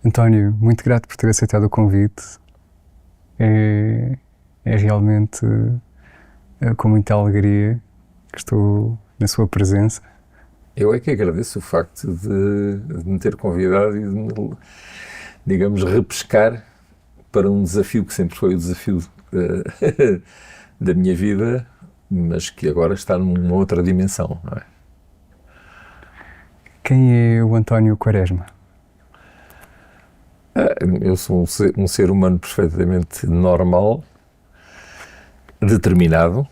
António, muito grato por ter aceitado o convite. É realmente com muita alegria que estou na sua presença. Eu é que agradeço o facto de me ter convidado e de me, digamos, repescar para um desafio que sempre foi o desafio da minha vida, mas que agora está numa outra dimensão, não é? Quem é o António Quaresma? Eu sou um ser humano perfeitamente normal, determinado,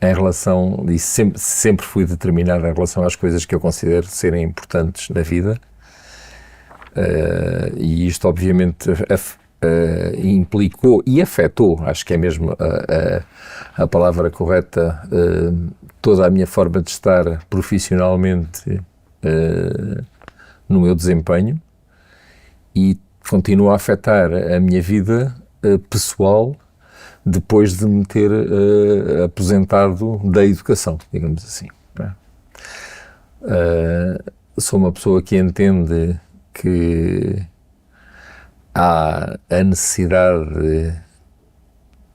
em relação, e sempre fui determinado em relação às coisas que eu considero serem importantes na vida, e isto obviamente implicou e afetou, acho que é mesmo a palavra correta, toda a minha forma de estar profissionalmente no meu desempenho, e continua a afetar a minha vida pessoal depois de me ter aposentado da educação, digamos assim. Sou uma pessoa que entende que há a necessidade,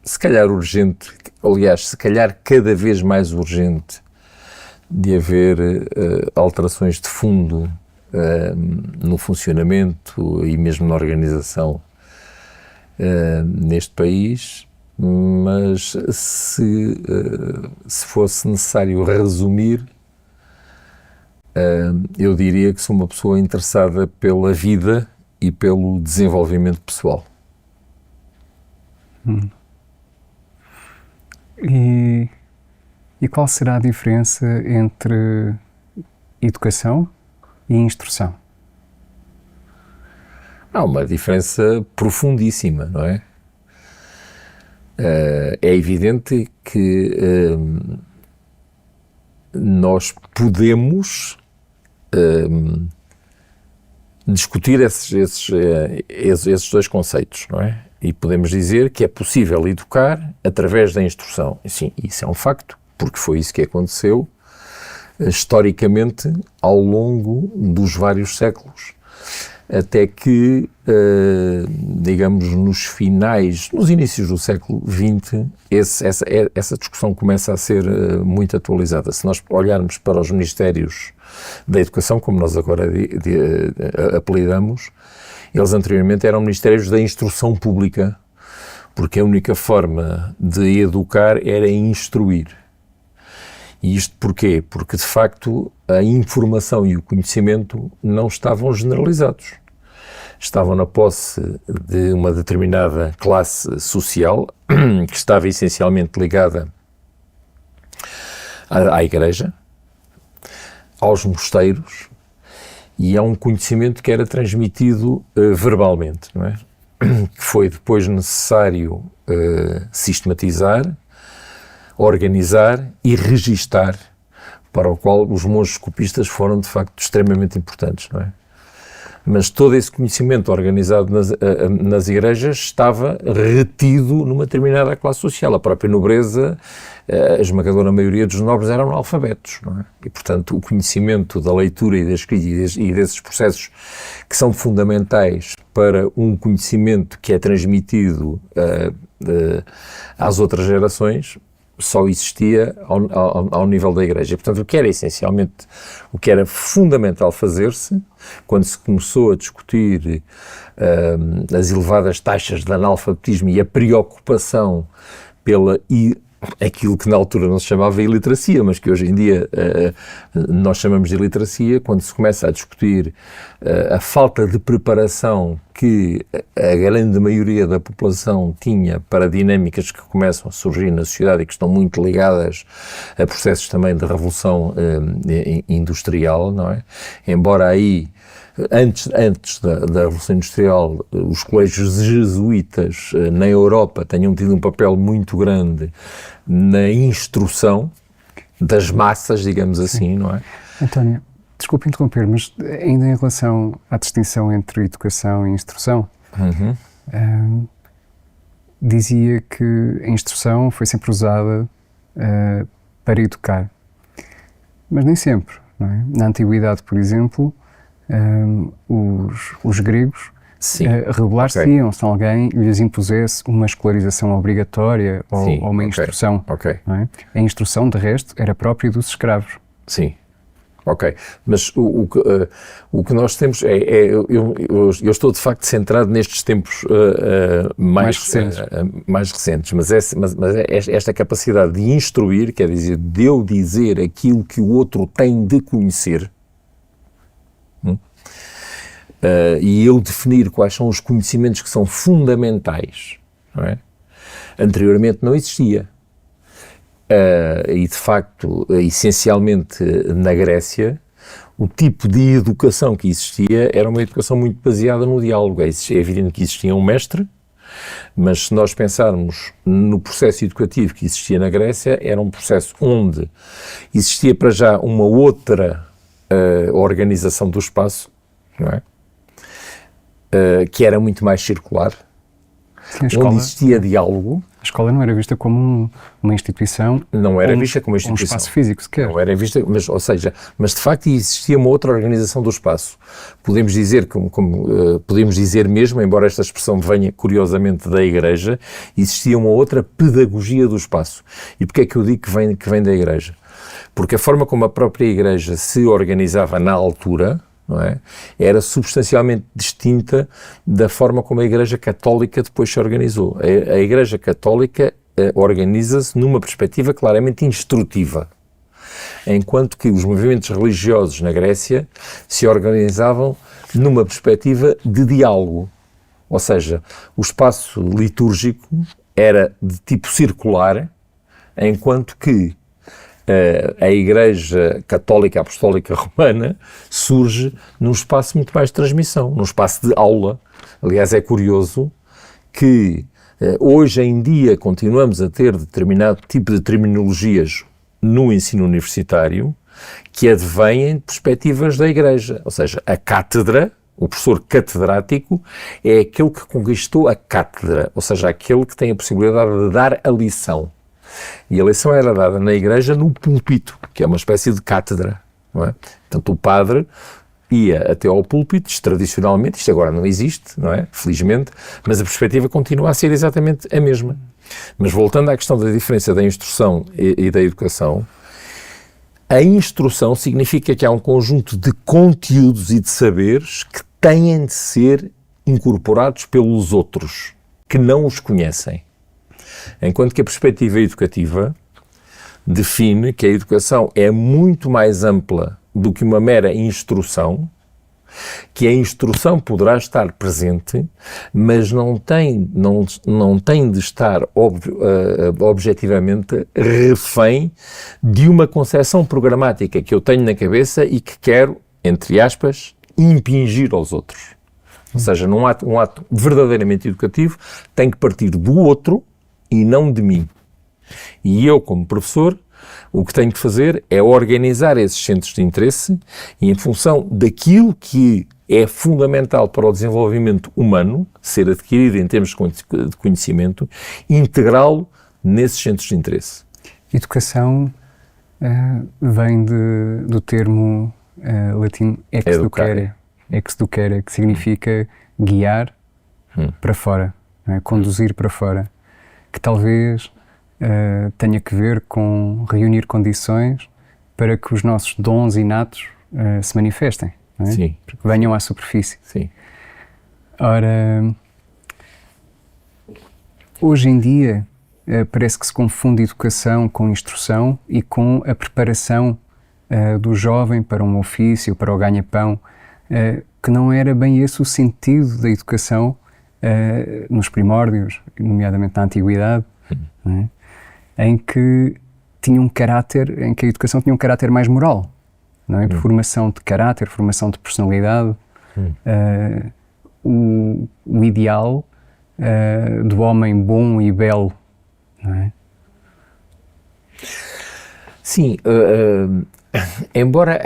se calhar urgente, aliás, se calhar cada vez mais urgente, de haver alterações de fundo no funcionamento e mesmo na organização neste país, mas se fosse necessário resumir, eu diria que sou uma pessoa interessada pela vida e pelo desenvolvimento pessoal. E qual será a diferença entre educação e instrução? Há uma diferença profundíssima, não é? É evidente que nós podemos discutir esses dois conceitos, não é? E podemos dizer que é possível educar através da instrução. Sim, isso é um facto, porque foi isso que aconteceu historicamente ao longo dos vários séculos, até que, digamos, nos inícios do século XX, essa discussão começa a ser muito atualizada. Se nós olharmos para os Ministérios da Educação, como nós agora apelidamos, eles anteriormente eram Ministérios da Instrução Pública, porque a única forma de educar era instruir. E isto porquê? Porque, de facto, a informação e o conhecimento não estavam generalizados. Estavam na posse de uma determinada classe social, que estava essencialmente ligada à Igreja, aos mosteiros, e a um conhecimento que era transmitido verbalmente, não é? Que foi depois necessário sistematizar, organizar e registar, para o qual os monges copistas foram, de facto, extremamente importantes, não é? Mas todo esse conhecimento organizado nas igrejas estava retido numa determinada classe social. A própria nobreza, a esmagadora maioria dos nobres eram analfabetos, não é? E, portanto, o conhecimento da leitura e da escrita e desses processos que são fundamentais para um conhecimento que é transmitido às outras gerações só existia ao nível da Igreja. Portanto, o que era fundamental fazer-se, quando se começou a discutir as elevadas taxas de analfabetismo e a preocupação pela aquilo que na altura não se chamava iliteracia, mas que hoje em dia nós chamamos de iliteracia, quando se começa a discutir a falta de preparação que a grande maioria da população tinha para dinâmicas que começam a surgir na sociedade e que estão muito ligadas a processos também de revolução industrial, não é? Embora aí, antes da Revolução Industrial, os colégios jesuítas na Europa tenham tido um papel muito grande na instrução das massas, digamos assim, não é? António, desculpe interromper, mas ainda em relação à distinção entre educação e instrução, dizia que a instrução foi sempre usada para educar, mas nem sempre, não é? Na Antiguidade, por exemplo, os gregos rebelar-se-iam se alguém lhes impusesse uma escolarização obrigatória ou uma instrução. Não é? A instrução, de resto, era própria dos escravos. Sim. Ok, mas o que nós temos eu estou de facto centrado nestes tempos mais recentes, mas esta capacidade de instruir, quer dizer, de eu dizer aquilo que o outro tem de conhecer, e eu definir quais são os conhecimentos que são fundamentais, não é? Anteriormente não existia. E de facto, essencialmente na Grécia, o tipo de educação que existia era uma educação muito baseada no diálogo. É evidente que existia um mestre, mas se nós pensarmos no processo educativo que existia na Grécia, era um processo onde existia para já uma outra organização do espaço, não é? Que era muito mais circular, onde existia diálogo. A escola não era vista como uma instituição. Não era vista como uma instituição. Um espaço físico sequer. Não era vista, mas de facto existia uma outra organização do espaço. Podemos dizer, podemos dizer mesmo, embora esta expressão venha curiosamente da Igreja, existia uma outra pedagogia do espaço. E porquê é que eu digo que vem da Igreja? Porque a forma como a própria Igreja se organizava na altura, não é? Era substancialmente distinta da forma como a Igreja Católica depois se organizou. A Igreja Católica organiza-se numa perspectiva claramente instrutiva, enquanto que os movimentos religiosos na Grécia se organizavam numa perspectiva de diálogo. Ou seja, o espaço litúrgico era de tipo circular, enquanto que a Igreja Católica Apostólica Romana surge num espaço muito mais de transmissão, num espaço de aula. Aliás, é curioso que hoje em dia continuamos a ter determinado tipo de terminologias no ensino universitário que advêm de perspectivas da Igreja. Ou seja, a cátedra, o professor catedrático, é aquele que conquistou a cátedra, ou seja, aquele que tem a possibilidade de dar a lição. E a lição era dada na Igreja no púlpito, que é uma espécie de cátedra, não é? Portanto, o padre ia até ao púlpito, tradicionalmente, isto agora não existe, não é? Felizmente, mas a perspectiva continua a ser exatamente a mesma. Mas voltando à questão da diferença da instrução e da educação, a instrução significa que há um conjunto de conteúdos e de saberes que têm de ser incorporados pelos outros, que não os conhecem. Enquanto que a perspectiva educativa define que a educação é muito mais ampla do que uma mera instrução, que a instrução poderá estar presente, mas não tem de estar objetivamente refém de uma concepção programática que eu tenho na cabeça e que quero, entre aspas, impingir aos outros. Ou seja, um ato verdadeiramente educativo tem que partir do outro e não de mim. E eu, como professor, o que tenho que fazer é organizar esses centros de interesse e, em função daquilo que é fundamental para o desenvolvimento humano, ser adquirido em termos de conhecimento, integrá-lo nesses centros de interesse. Educação vem do termo latino ex ducere, que significa guiar para fora, não é? Conduzir para fora, que talvez tenha que ver com reunir condições para que os nossos dons inatos se manifestem, não é? Sim. Para que venham à superfície. Sim. Ora, hoje em dia parece que se confunde educação com instrução e com a preparação do jovem para um ofício, para o ganha-pão, que não era bem esse o sentido da educação nos primórdios, nomeadamente na Antiguidade, não é? Em que a educação tinha um caráter mais moral, não é? Formação de caráter, formação de personalidade, o ideal do homem bom e belo, não é? Sim, embora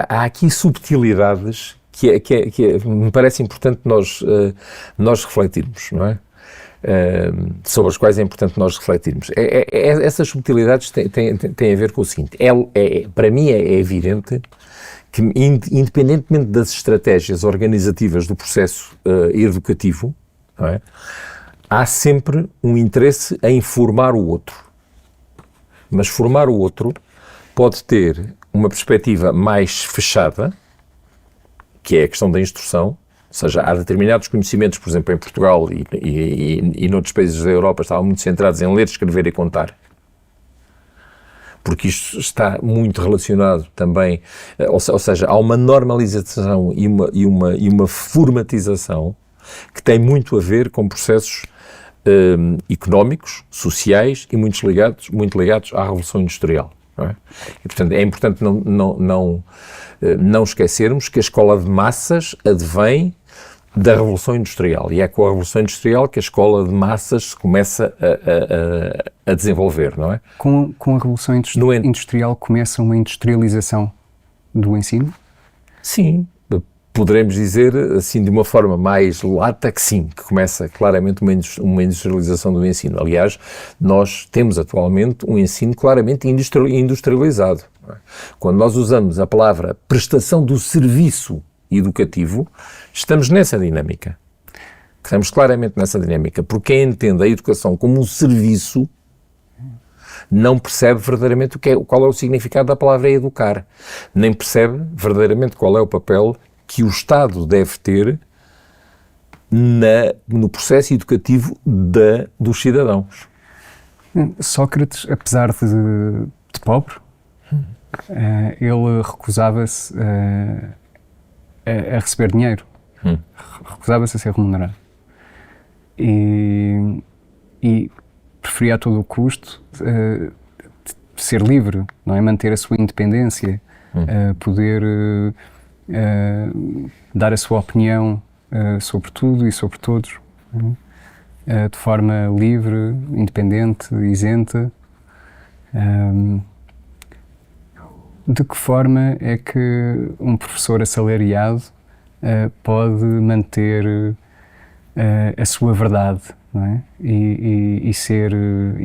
há aqui subtilidades que me parece importante nós refletirmos, não é? Sobre as quais é importante nós refletirmos. Essas subtilidades têm a ver com o seguinte: para mim é evidente que, independentemente das estratégias organizativas do processo educativo, não é? Há sempre um interesse em formar o outro. Mas formar o outro pode ter uma perspectiva mais fechada, que é a questão da instrução, ou seja, há determinados conhecimentos, por exemplo, em Portugal e noutros países da Europa, estavam muito centrados em ler, escrever e contar, porque isto está muito relacionado também, ou seja, há uma normalização e uma formatização que tem muito a ver com processos económicos, sociais e muito ligados à Revolução Industrial. Não é? E, portanto, é importante não esquecermos que a escola de massas advém da Revolução Industrial, e é com a Revolução Industrial que a escola de massas começa a desenvolver, não é? Com a Revolução Industrial começa uma industrialização do ensino? Sim. Poderemos dizer, assim, de uma forma mais lata, que sim, que começa claramente uma industrialização do ensino. Aliás, nós temos atualmente um ensino claramente industrializado. Quando nós usamos a palavra prestação do serviço educativo, estamos nessa dinâmica. Estamos claramente nessa dinâmica, porque quem entende a educação como um serviço não percebe verdadeiramente qual é o significado da palavra educar, nem percebe verdadeiramente qual é o papel que o Estado deve ter no processo educativo dos cidadãos. Sócrates, apesar de pobre, ele recusava-se a receber dinheiro, recusava-se a ser remunerado e preferia a todo o custo ser livre, não é? Manter a sua independência, poder dar a sua opinião sobre tudo e sobre todos, de forma livre, independente, isenta. De que forma é que um professor assalariado pode manter a sua verdade, não é? E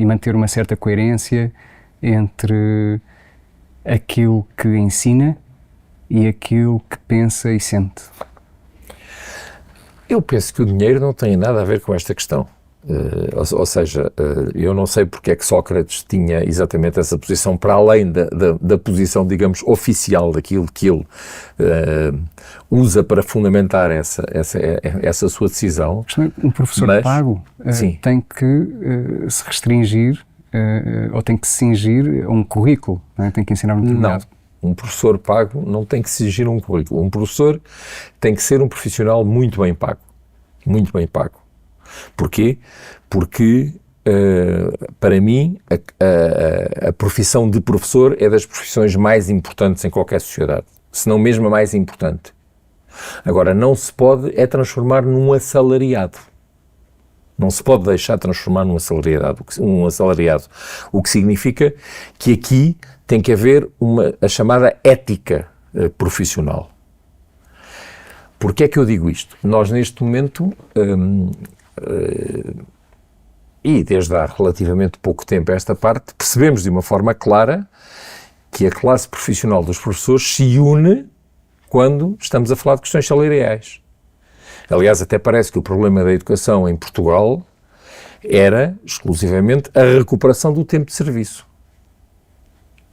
manter uma certa coerência entre aquilo que ensina e aquilo que pensa e sente? Eu penso que o dinheiro não tem nada a ver com esta questão. Ou seja, eu não sei porque é que Sócrates tinha exatamente essa posição, para além da posição, digamos, oficial daquilo que ele usa para fundamentar essa sua decisão. Um professor pago tem que se restringir ou tem que se cingir a um currículo, não é? Tem que ensinar um determinado. Não. Um professor pago não tem que se exigir um currículo. Um professor tem que ser um profissional muito bem pago. Muito bem pago. Porquê? Porque, para mim, a profissão de professor é das profissões mais importantes em qualquer sociedade. Se não mesmo a mais importante. Agora, não se pode transformar num assalariado. Não se pode deixar transformar num assalariado. O que significa que aqui tem que haver a chamada ética profissional. Porquê é que eu digo isto? Nós, neste momento, e desde há relativamente pouco tempo a esta parte, percebemos de uma forma clara que a classe profissional dos professores se une quando estamos a falar de questões salariais. Aliás, até parece que o problema da educação em Portugal era exclusivamente a recuperação do tempo de serviço.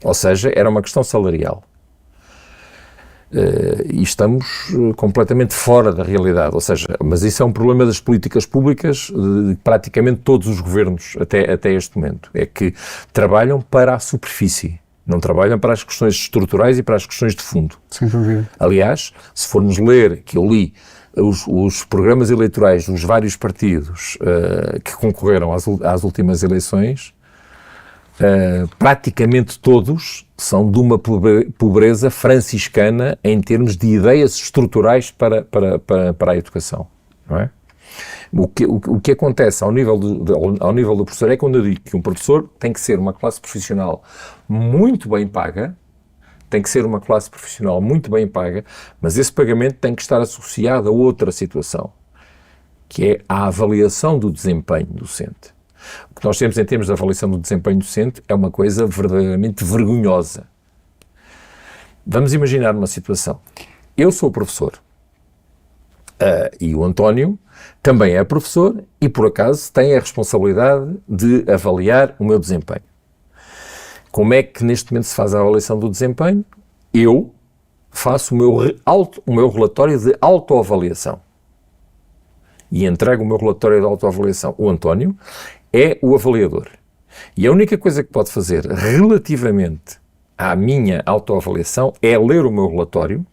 Ou seja, era uma questão salarial. E estamos completamente fora da realidade. Ou seja, mas isso é um problema das políticas públicas de praticamente todos os governos até este momento. É que trabalham para a superfície, não trabalham para as questões estruturais e para as questões de fundo. Sem dúvida. Aliás, se formos ler, que eu li, os programas eleitorais dos vários partidos que concorreram às últimas eleições, praticamente todos são de uma pobreza franciscana em termos de ideias estruturais para a educação, não é? O que acontece ao nível do professor é quando eu digo que um professor tem que ser uma classe profissional muito bem paga, mas esse pagamento tem que estar associado a outra situação, que é a avaliação do desempenho docente. O que nós temos em termos de avaliação do desempenho docente é uma coisa verdadeiramente vergonhosa. Vamos imaginar uma situação. Eu sou professor e o António também é professor e, por acaso, tem a responsabilidade de avaliar o meu desempenho. Como é que neste momento se faz a avaliação do desempenho? Eu faço o meu relatório de autoavaliação e entrego o meu relatório de autoavaliação. O António é o avaliador. E a única coisa que pode fazer relativamente à minha autoavaliação é ler o meu relatório,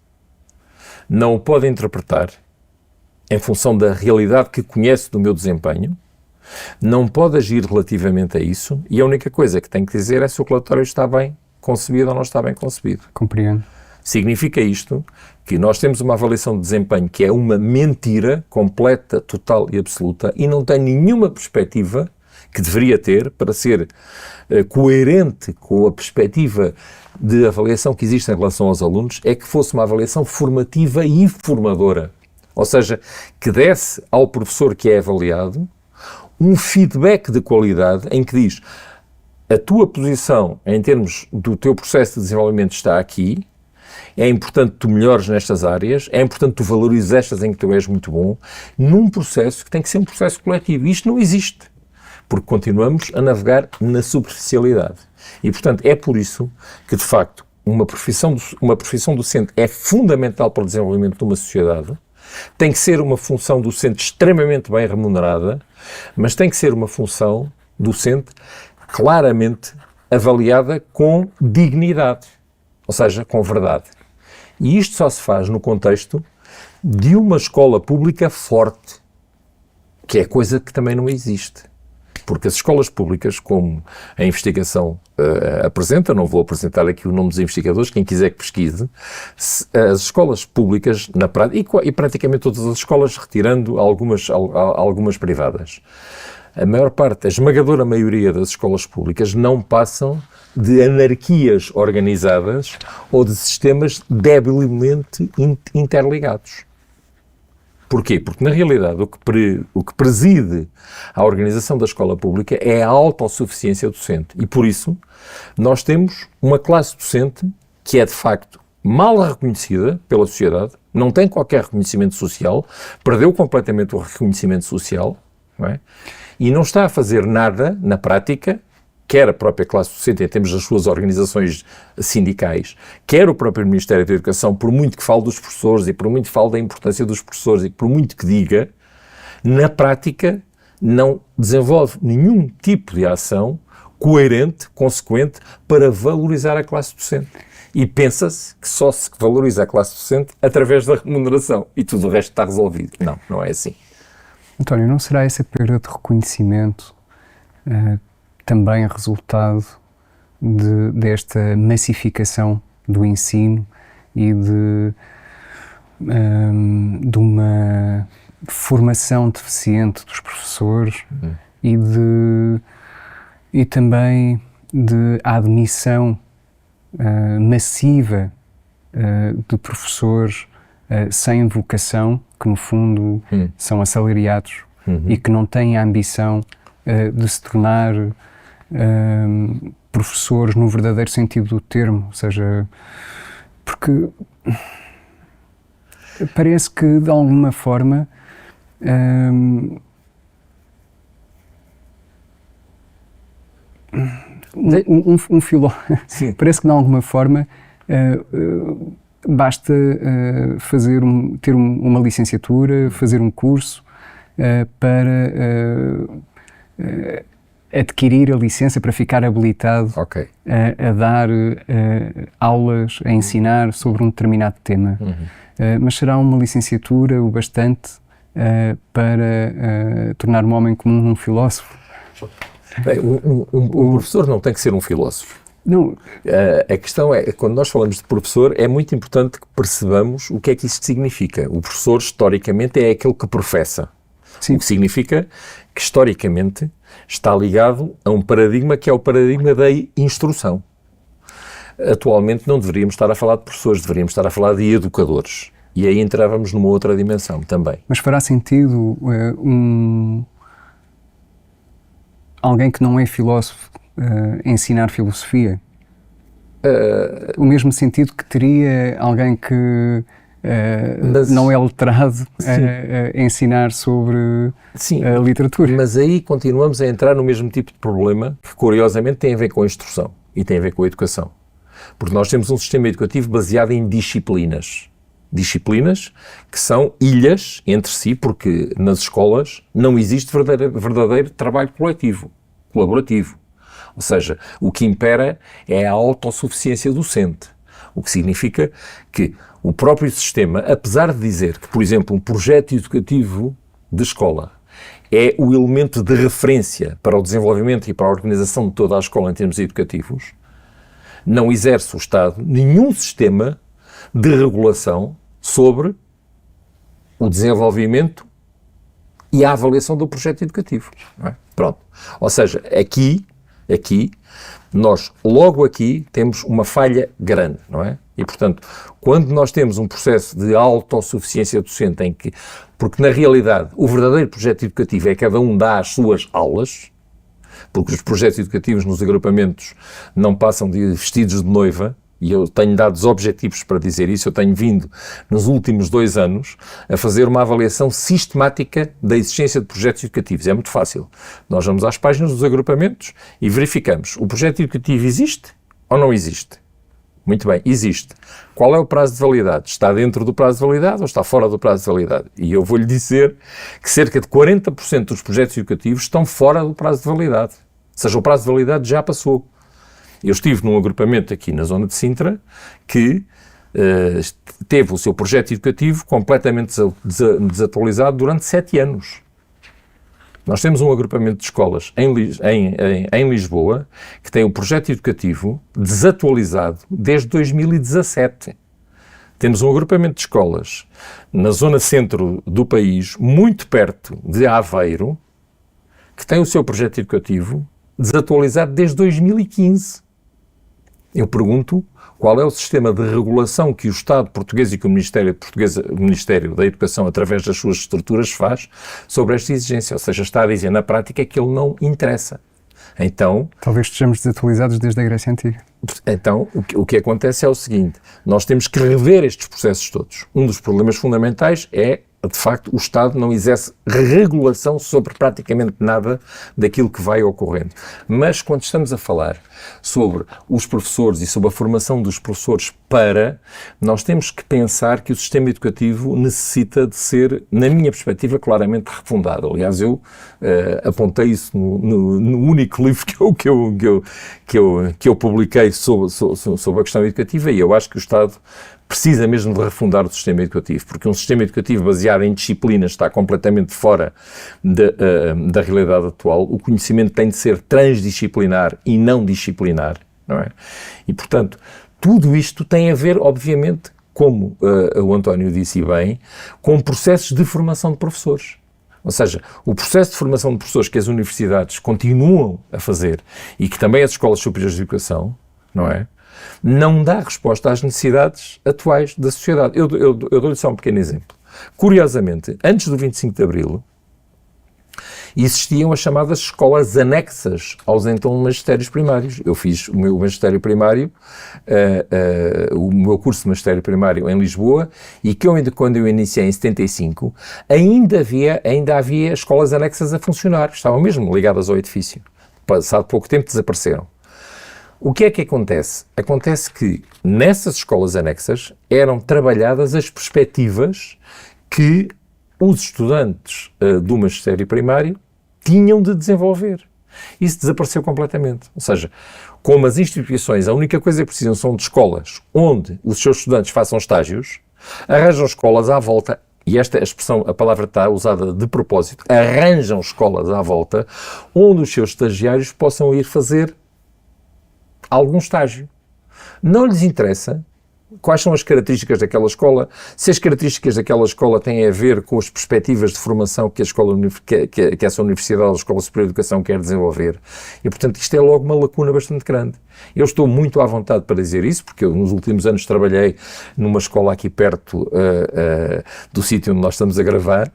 não o pode interpretar em função da realidade que conhece do meu desempenho, não pode agir relativamente a isso, e a única coisa que tem que dizer é se o relatório está bem concebido ou não está bem concebido. Compreendo. Significa isto que nós temos uma avaliação de desempenho que é uma mentira completa, total e absoluta e não tem nenhuma perspectiva que deveria ter para ser coerente com a perspectiva de avaliação que existe em relação aos alunos, é que fosse uma avaliação formativa e formadora. Ou seja, que desse ao professor que é avaliado um feedback de qualidade em que diz: a tua posição em termos do teu processo de desenvolvimento está aqui, é importante que tu melhores nestas áreas, é importante que tu valorizes estas em que tu és muito bom, num processo que tem que ser um processo coletivo. Isto não existe, porque continuamos a navegar na superficialidade. E, portanto, é por isso que, de facto, uma profissão docente é fundamental para o desenvolvimento de uma sociedade. Tem que ser uma função docente extremamente bem remunerada, mas tem que ser uma função docente claramente avaliada com dignidade, ou seja, com verdade. E isto só se faz no contexto de uma escola pública forte, que é coisa que também não existe. Porque as escolas públicas, como a investigação apresenta, não vou apresentar aqui o nome dos investigadores, quem quiser que pesquise, as escolas públicas, na prática, e praticamente todas as escolas, retirando algumas privadas, a maior parte, a esmagadora maioria das escolas públicas não passam de anarquias organizadas ou de sistemas debilmente interligados. Porquê? Porque, na realidade, o que preside a organização da escola pública é a autossuficiência docente. E, por isso, nós temos uma classe docente que é, de facto, mal reconhecida pela sociedade, não tem qualquer reconhecimento social, perdeu completamente o reconhecimento social, não é? E não está a fazer nada, na prática, quer a própria classe docente em termos das suas organizações sindicais, quer o próprio Ministério da Educação, por muito que fale dos professores e por muito que fale da importância dos professores e por muito que diga, na prática não desenvolve nenhum tipo de ação coerente, consequente, para valorizar a classe docente. E pensa-se que só se valoriza a classe docente através da remuneração e tudo o resto está resolvido. Não, não é assim. António, não será essa perda de reconhecimento também resultado desta massificação do ensino e de uma formação deficiente dos professores e também de admissão massiva de professores sem vocação, que no fundo são assalariados e que não têm a ambição de se tornar professores no verdadeiro sentido do termo, ou seja, porque parece que de alguma forma um filósofo parece que de alguma forma basta ter uma licenciatura, fazer um curso para adquirir a licença para ficar habilitado a dar aulas, a ensinar sobre um determinado tema. Mas será uma licenciatura o bastante para tornar um homem comum um filósofo? Bem, o professor não tem que ser um filósofo. Não. A questão é, quando nós falamos de professor, é muito importante que percebamos o que é que isto significa. O professor, historicamente, é aquele que professa. Sim. O que significa que, historicamente, está ligado a um paradigma que é o paradigma da instrução. Atualmente não deveríamos estar a falar de professores, deveríamos estar a falar de educadores. E aí entrávamos numa outra dimensão também. Mas fará sentido alguém que não é filósofo ensinar filosofia? o mesmo sentido que teria alguém que não é letrado a ensinar sobre a literatura. Mas aí continuamos a entrar no mesmo tipo de problema que, curiosamente, tem a ver com a instrução e tem a ver com a educação. Porque nós temos um sistema educativo baseado em disciplinas. Disciplinas que são ilhas entre si, porque nas escolas não existe verdadeiro trabalho coletivo, colaborativo. Ou seja, o que impera é a autossuficiência docente. O que significa que o próprio sistema, apesar de dizer que, por exemplo, um projeto educativo de escola é o elemento de referência para o desenvolvimento e para a organização de toda a escola em termos educativos, não exerce o Estado nenhum sistema de regulação sobre o desenvolvimento e a avaliação do projeto educativo. Não é? Pronto. Ou seja, aqui, nós logo aqui temos uma falha grande, não é? E, portanto, quando nós temos um processo de autossuficiência docente em que, porque na realidade o verdadeiro projeto educativo é cada um dá as suas aulas, porque os projetos educativos nos agrupamentos não passam de vestidos de noiva, e eu tenho dados objetivos para dizer isso, eu tenho vindo nos últimos 2 anos a fazer uma avaliação sistemática da existência de projetos educativos. É muito fácil. Nós vamos às páginas dos agrupamentos e verificamos, o projeto educativo existe ou não existe? Muito bem, existe. Qual é o prazo de validade? Está dentro do prazo de validade ou está fora do prazo de validade? E eu vou-lhe dizer que cerca de 40% dos projetos educativos estão fora do prazo de validade. Ou seja, o prazo de validade já passou. Eu estive num agrupamento aqui na zona de Sintra que teve o seu projeto educativo completamente desatualizado durante 7 anos. Nós temos um agrupamento de escolas em Lisboa que tem o projeto educativo desatualizado desde 2017. Temos um agrupamento de escolas na zona centro do país, muito perto de Aveiro, que tem o seu projeto educativo desatualizado desde 2015. Eu pergunto qual é o sistema de regulação que o Estado português e que o Ministério da Educação, através das suas estruturas, faz sobre esta exigência. Ou seja, está a dizer na prática que ele não interessa. Então, talvez estejamos desatualizados desde a Grécia Antiga. Então, o que acontece é o seguinte, nós temos que rever estes processos todos. Um dos problemas fundamentais é, de facto, o Estado não exerce regulação sobre praticamente nada daquilo que vai ocorrendo. Mas, quando estamos a falar sobre os professores e sobre a formação dos professores nós temos que pensar que o sistema educativo necessita de ser, na minha perspectiva, claramente refundado. Aliás, eu apontei isso no único livro que eu publiquei sobre a questão educativa, e eu acho que o Estado precisa mesmo de refundar o sistema educativo, porque um sistema educativo baseado em disciplinas está completamente fora da realidade atual. O conhecimento tem de ser transdisciplinar e não disciplinar, não é? E, portanto, tudo isto tem a ver, obviamente, como o António disse bem, com processos de formação de professores. Ou seja, o processo de formação de professores que as universidades continuam a fazer e que também as escolas superiores de educação, não é? Não dá resposta às necessidades atuais da sociedade. Eu dou-lhe só um pequeno exemplo. Curiosamente, antes do 25 de Abril, existiam as chamadas escolas anexas aos então magistérios primários. Eu fiz o meu magistério primário, o meu curso de magistério primário em Lisboa, e que quando eu iniciei em 75, ainda havia escolas anexas a funcionar, estavam mesmo ligadas ao edifício. Passado pouco tempo desapareceram. O que é que acontece? Acontece que nessas escolas anexas eram trabalhadas as perspectivas que os estudantes do magistério primário tinham de desenvolver. Isso desapareceu completamente. Ou seja, como as instituições, a única coisa que precisam são de escolas onde os seus estudantes façam estágios, arranjam escolas à volta, e esta expressão, a palavra está usada de propósito, arranjam escolas à volta onde os seus estagiários possam ir fazer algum estágio. Não lhes interessa quais são as características daquela escola, se as características daquela escola têm a ver com as perspectivas de formação que essa universidade ou a Escola Superior de Educação quer desenvolver. E, portanto, isto é logo uma lacuna bastante grande. Eu estou muito à vontade para dizer isso, porque eu nos últimos anos trabalhei numa escola aqui perto do sítio onde nós estamos a gravar,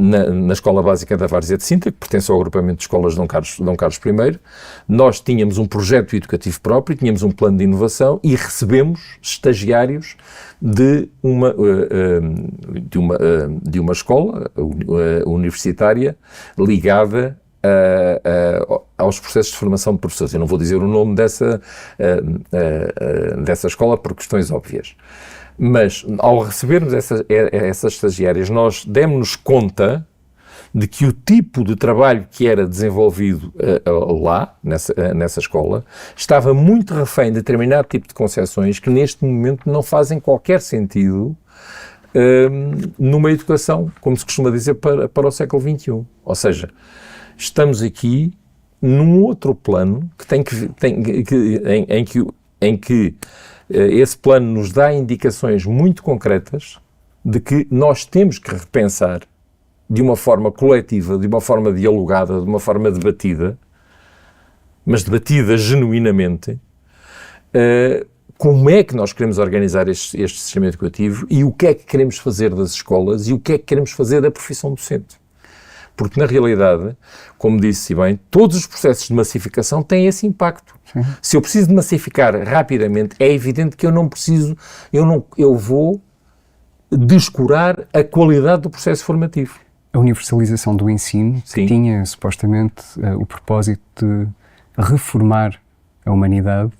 na Escola Básica da Várzea de Sintra, que pertence ao agrupamento de escolas de Dom Carlos I. Nós tínhamos um projeto educativo próprio, tínhamos um plano de inovação e recebemos estagiários de uma escola universitária ligada aos processos de formação de professores. Eu não vou dizer o nome dessa escola por questões óbvias. Mas, ao recebermos essas estagiárias, nós demos-nos conta de que o tipo de trabalho que era desenvolvido lá, nessa escola, estava muito refém de determinado tipo de concepções que, neste momento, não fazem qualquer sentido numa educação, como se costuma dizer, para o século XXI. Ou seja, estamos aqui num outro plano em que esse plano nos dá indicações muito concretas de que nós temos que repensar de uma forma coletiva, de uma forma dialogada, de uma forma debatida, mas debatida genuinamente, como é que nós queremos organizar este sistema educativo e o que é que queremos fazer das escolas e o que é que queremos fazer da profissão docente. Porque, na realidade, como disse bem, todos os processos de massificação têm esse impacto. Sim. Se eu preciso de massificar rapidamente, é evidente que eu vou descurar a qualidade do processo formativo. A universalização do ensino, que tinha supostamente o propósito de reformar a humanidade,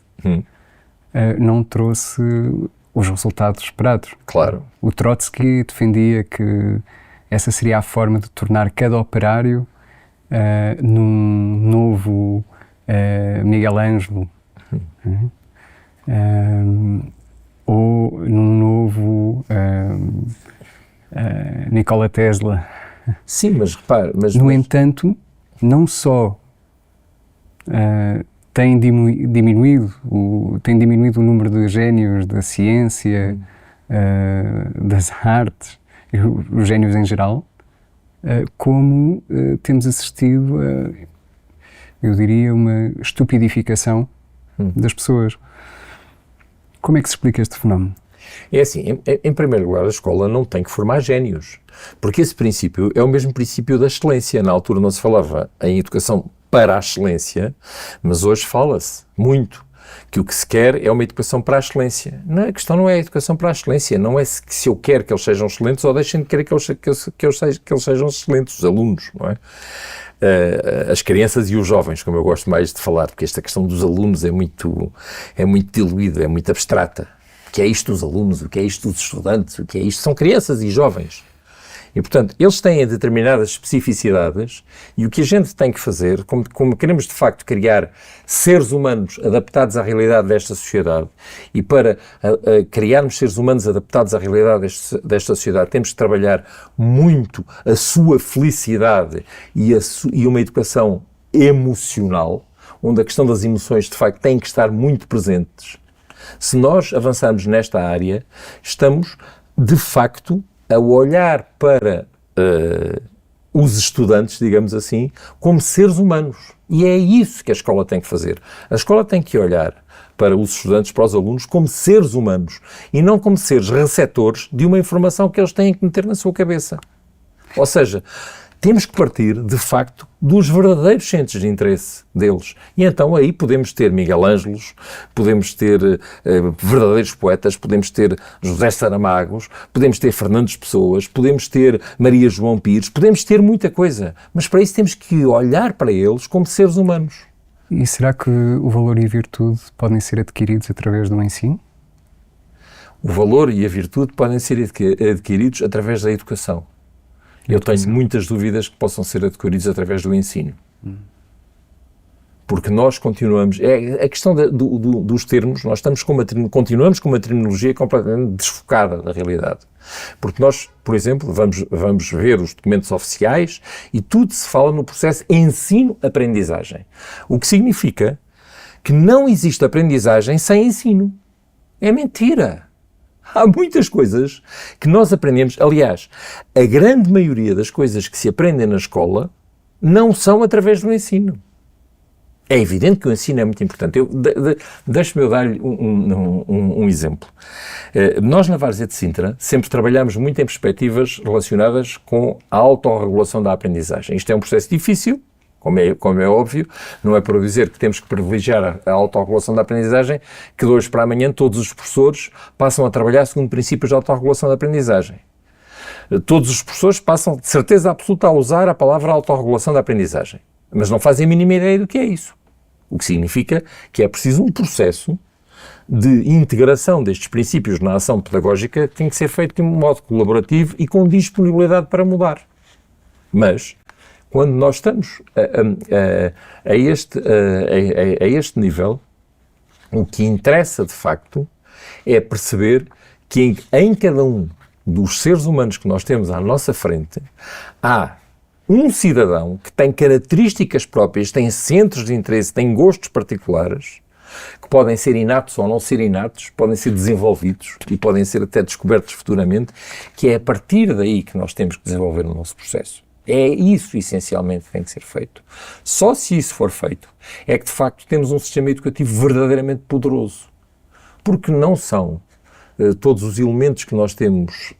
não trouxe os resultados esperados. Claro. O Trotsky defendia que essa seria a forma de tornar cada operário num novo Miguel Ângelo, ou num novo Nikola Tesla. Sim, mas repare... No entanto, não só tem diminuído o número de génios da ciência, das artes, os génios em geral, como temos assistido a, eu diria, uma estupidificação das pessoas. Como é que se explica este fenómeno? É assim, em primeiro lugar, a escola não tem que formar génios, porque esse princípio é o mesmo princípio da excelência. Na altura não se falava em educação para a excelência, mas hoje fala-se muito que o que se quer é uma educação para a excelência. Não, a questão não é a educação para a excelência, não é se eu quero que eles sejam excelentes ou deixem de querer que eles sejam excelentes, os alunos, não é? As crianças e os jovens, como eu gosto mais de falar, porque esta questão dos alunos é muito diluída, é muito abstrata. O que é isto dos alunos, o que é isto dos estudantes, o que é isto? São crianças e jovens. E, portanto, eles têm determinadas especificidades e o que a gente tem que fazer, como queremos de facto criar seres humanos adaptados à realidade desta sociedade e para criarmos seres humanos adaptados à realidade desta sociedade, temos que trabalhar muito a sua felicidade e uma educação emocional, onde a questão das emoções de facto tem que estar muito presentes. Se nós avançarmos nesta área, estamos de facto a olhar para os estudantes, digamos assim, como seres humanos. E é isso que a escola tem que fazer. A escola tem que olhar para os estudantes, para os alunos, como seres humanos e não como seres receptores de uma informação que eles têm que meter na sua cabeça. Ou seja, temos que partir, de facto, dos verdadeiros centros de interesse deles. E então aí podemos ter Miguel Ângelos, podemos ter verdadeiros poetas, podemos ter José Saramagos, podemos ter Fernandes Pessoas, podemos ter Maria João Pires, podemos ter muita coisa. Mas para isso temos que olhar para eles como seres humanos. E será que o valor e a virtude podem ser adquiridos através do ensino? O valor e a virtude podem ser adquiridos através da educação. Eu tenho muitas dúvidas que possam ser adquiridos através do ensino. Porque nós continuamos... a questão dos termos, nós continuamos com uma terminologia completamente desfocada da realidade. Porque nós, por exemplo, vamos ver os documentos oficiais e tudo se fala no processo ensino-aprendizagem. O que significa que não existe aprendizagem sem ensino. É mentira. Há muitas coisas que nós aprendemos. Aliás, a grande maioria das coisas que se aprendem na escola não são através do ensino. É evidente que o ensino é muito importante. Deixe-me eu dar-lhe um exemplo. Nós, na Várzea de Sintra, sempre trabalhamos muito em perspectivas relacionadas com a autorregulação da aprendizagem. Isto é um processo difícil, como é óbvio, não é para dizer que temos que privilegiar a autorregulação da aprendizagem, que de hoje para amanhã todos os professores passam a trabalhar segundo princípios de autorregulação da aprendizagem. Todos os professores passam, de certeza absoluta, a usar a palavra autorregulação da aprendizagem. Mas não fazem a mínima ideia do que é isso. O que significa que é preciso um processo de integração destes princípios na ação pedagógica que tem que ser feito de um modo colaborativo e com disponibilidade para mudar. Mas, quando nós estamos a este nível, o que interessa de facto é perceber que em cada um dos seres humanos que nós temos à nossa frente há um cidadão que tem características próprias, tem centros de interesse, tem gostos particulares, que podem ser inatos ou não ser inatos, podem ser desenvolvidos e podem ser até descobertos futuramente, que é a partir daí que nós temos que desenvolver o nosso processo. É isso, essencialmente, que tem que ser feito. Só se isso for feito, é que, de facto, temos um sistema educativo verdadeiramente poderoso. Porque não são todos os elementos que nós temos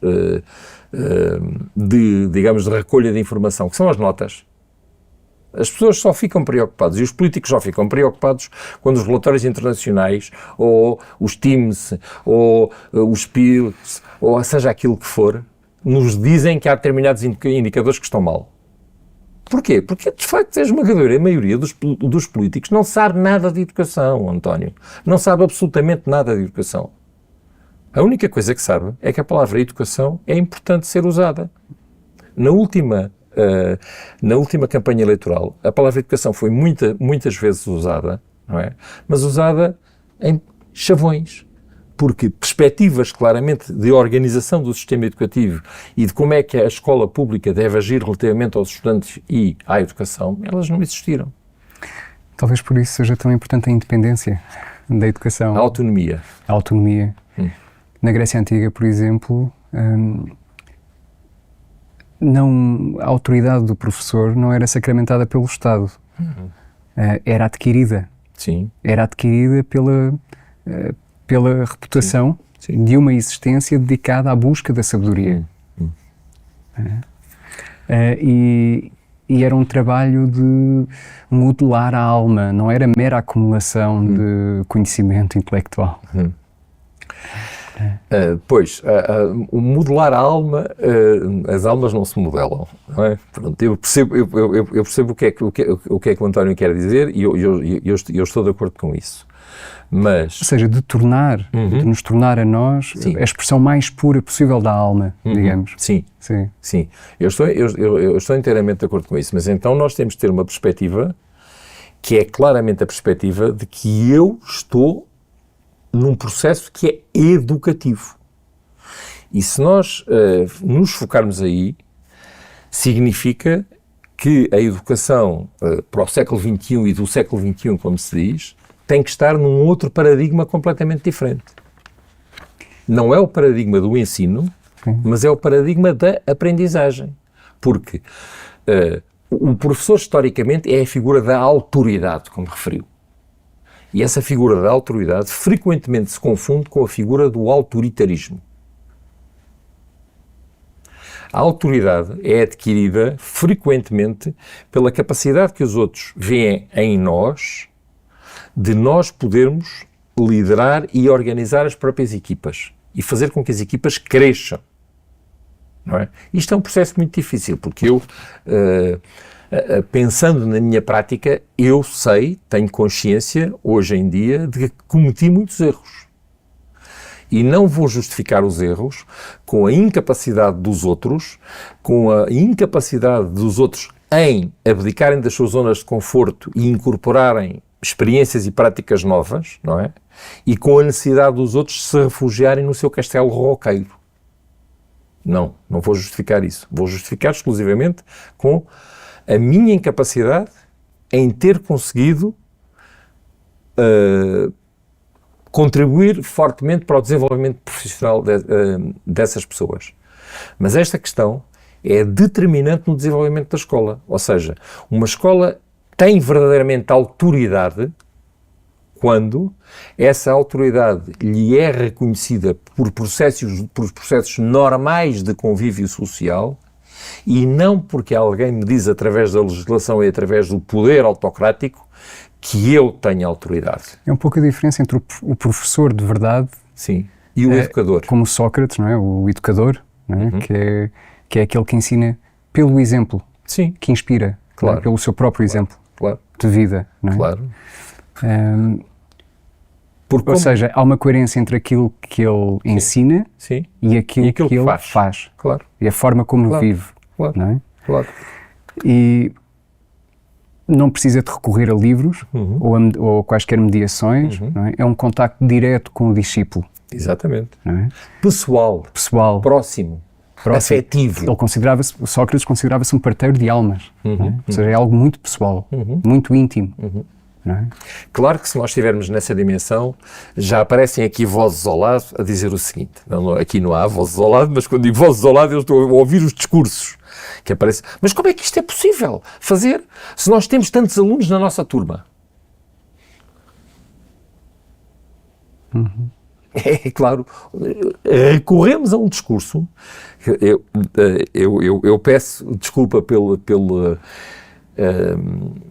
de recolha de informação, que são as notas. As pessoas só ficam preocupadas, e os políticos só ficam preocupados quando os relatórios internacionais, ou os TIMSS, ou os PILS, ou seja aquilo que for, nos dizem que há determinados indicadores que estão mal. Porquê? Porque, de facto, a esmagadora maioria dos políticos não sabe nada de educação, António. Não sabe absolutamente nada de educação. A única coisa que sabe é que a palavra educação é importante ser usada. Na última campanha eleitoral, a palavra educação foi muitas vezes usada, não é? Mas usada em chavões, porque perspectivas claramente de organização do sistema educativo e de como é que a escola pública deve agir relativamente aos estudantes e à educação, elas não existiram. Talvez por isso seja tão importante a independência da educação. A autonomia. A autonomia. Na Grécia Antiga, por exemplo, a autoridade do professor não era sacramentada pelo Estado. Era adquirida. Sim. Era adquirida pela reputação de uma existência dedicada à busca da sabedoria. E era um trabalho de modelar a alma, não era mera acumulação de conhecimento intelectual. O modelar a alma, as almas não se modelam, não é? Pronto, eu percebo o que é que o António quer dizer e eu estou de acordo com isso. Mas, ou seja, de nos tornar a nós a expressão mais pura possível da alma, digamos. Sim. Eu estou inteiramente de acordo com isso, mas então nós temos de ter uma perspectiva que é claramente a perspectiva de que eu estou num processo que é educativo. E se nós nos focarmos aí, significa que a educação para o século XXI e do século XXI, como se diz, tem que estar num outro paradigma completamente diferente. Não é o paradigma do ensino, mas é o paradigma da aprendizagem. Porque o professor, historicamente, é a figura da autoridade, como referiu. E essa figura da autoridade frequentemente se confunde com a figura do autoritarismo. A autoridade é adquirida frequentemente pela capacidade que os outros veem em nós de nós podermos liderar e organizar as próprias equipas e fazer com que as equipas cresçam. Não é? Isto é um processo muito difícil, porque eu, pensando na minha prática, eu tenho consciência, hoje em dia, de que cometi muitos erros. E não vou justificar os erros com a incapacidade dos outros, em abdicarem das suas zonas de conforto e incorporarem experiências e práticas novas, não é? E com a necessidade dos outros se refugiarem no seu castelo roqueiro. Não vou justificar isso. Vou justificar exclusivamente com a minha incapacidade em ter conseguido contribuir fortemente para o desenvolvimento profissional dessas pessoas. Mas esta questão é determinante no desenvolvimento da escola. Ou seja, uma escola tem verdadeiramente autoridade quando essa autoridade lhe é reconhecida por processos normais de convívio social e não porque alguém me diz através da legislação e através do poder autocrático que eu tenho autoridade. É um pouco a diferença entre o professor de verdade, sim, e o educador. Como Sócrates, não é? O educador, não é? Que é aquele que ensina pelo exemplo, sim, que inspira, claro, não é? Pelo seu próprio exemplo, claro, de vida. Não é? Claro. Ou seja, há uma coerência entre aquilo que ele ensina sim, e aquilo que ele faz. Claro. E a forma como claro, vive. Claro. Não é? Claro. E não precisa de recorrer a livros ou quaisquer mediações. Não é? É um contacto direto com o discípulo. Exatamente. Não é? Pessoal. Próximo. Afetivo. Sócrates considerava-se um parteiro de almas. Não é? Ou seja, é algo muito pessoal, muito íntimo. Não é? Claro que se nós estivermos nessa dimensão, já aparecem aqui vozes ao lado a dizer o seguinte, aqui não há vozes ao lado, mas quando digo vozes ao lado eu estou a ouvir os discursos que aparecem. Mas como é que isto é possível fazer se nós temos tantos alunos na nossa turma? É claro, recorremos a um discurso, eu peço desculpa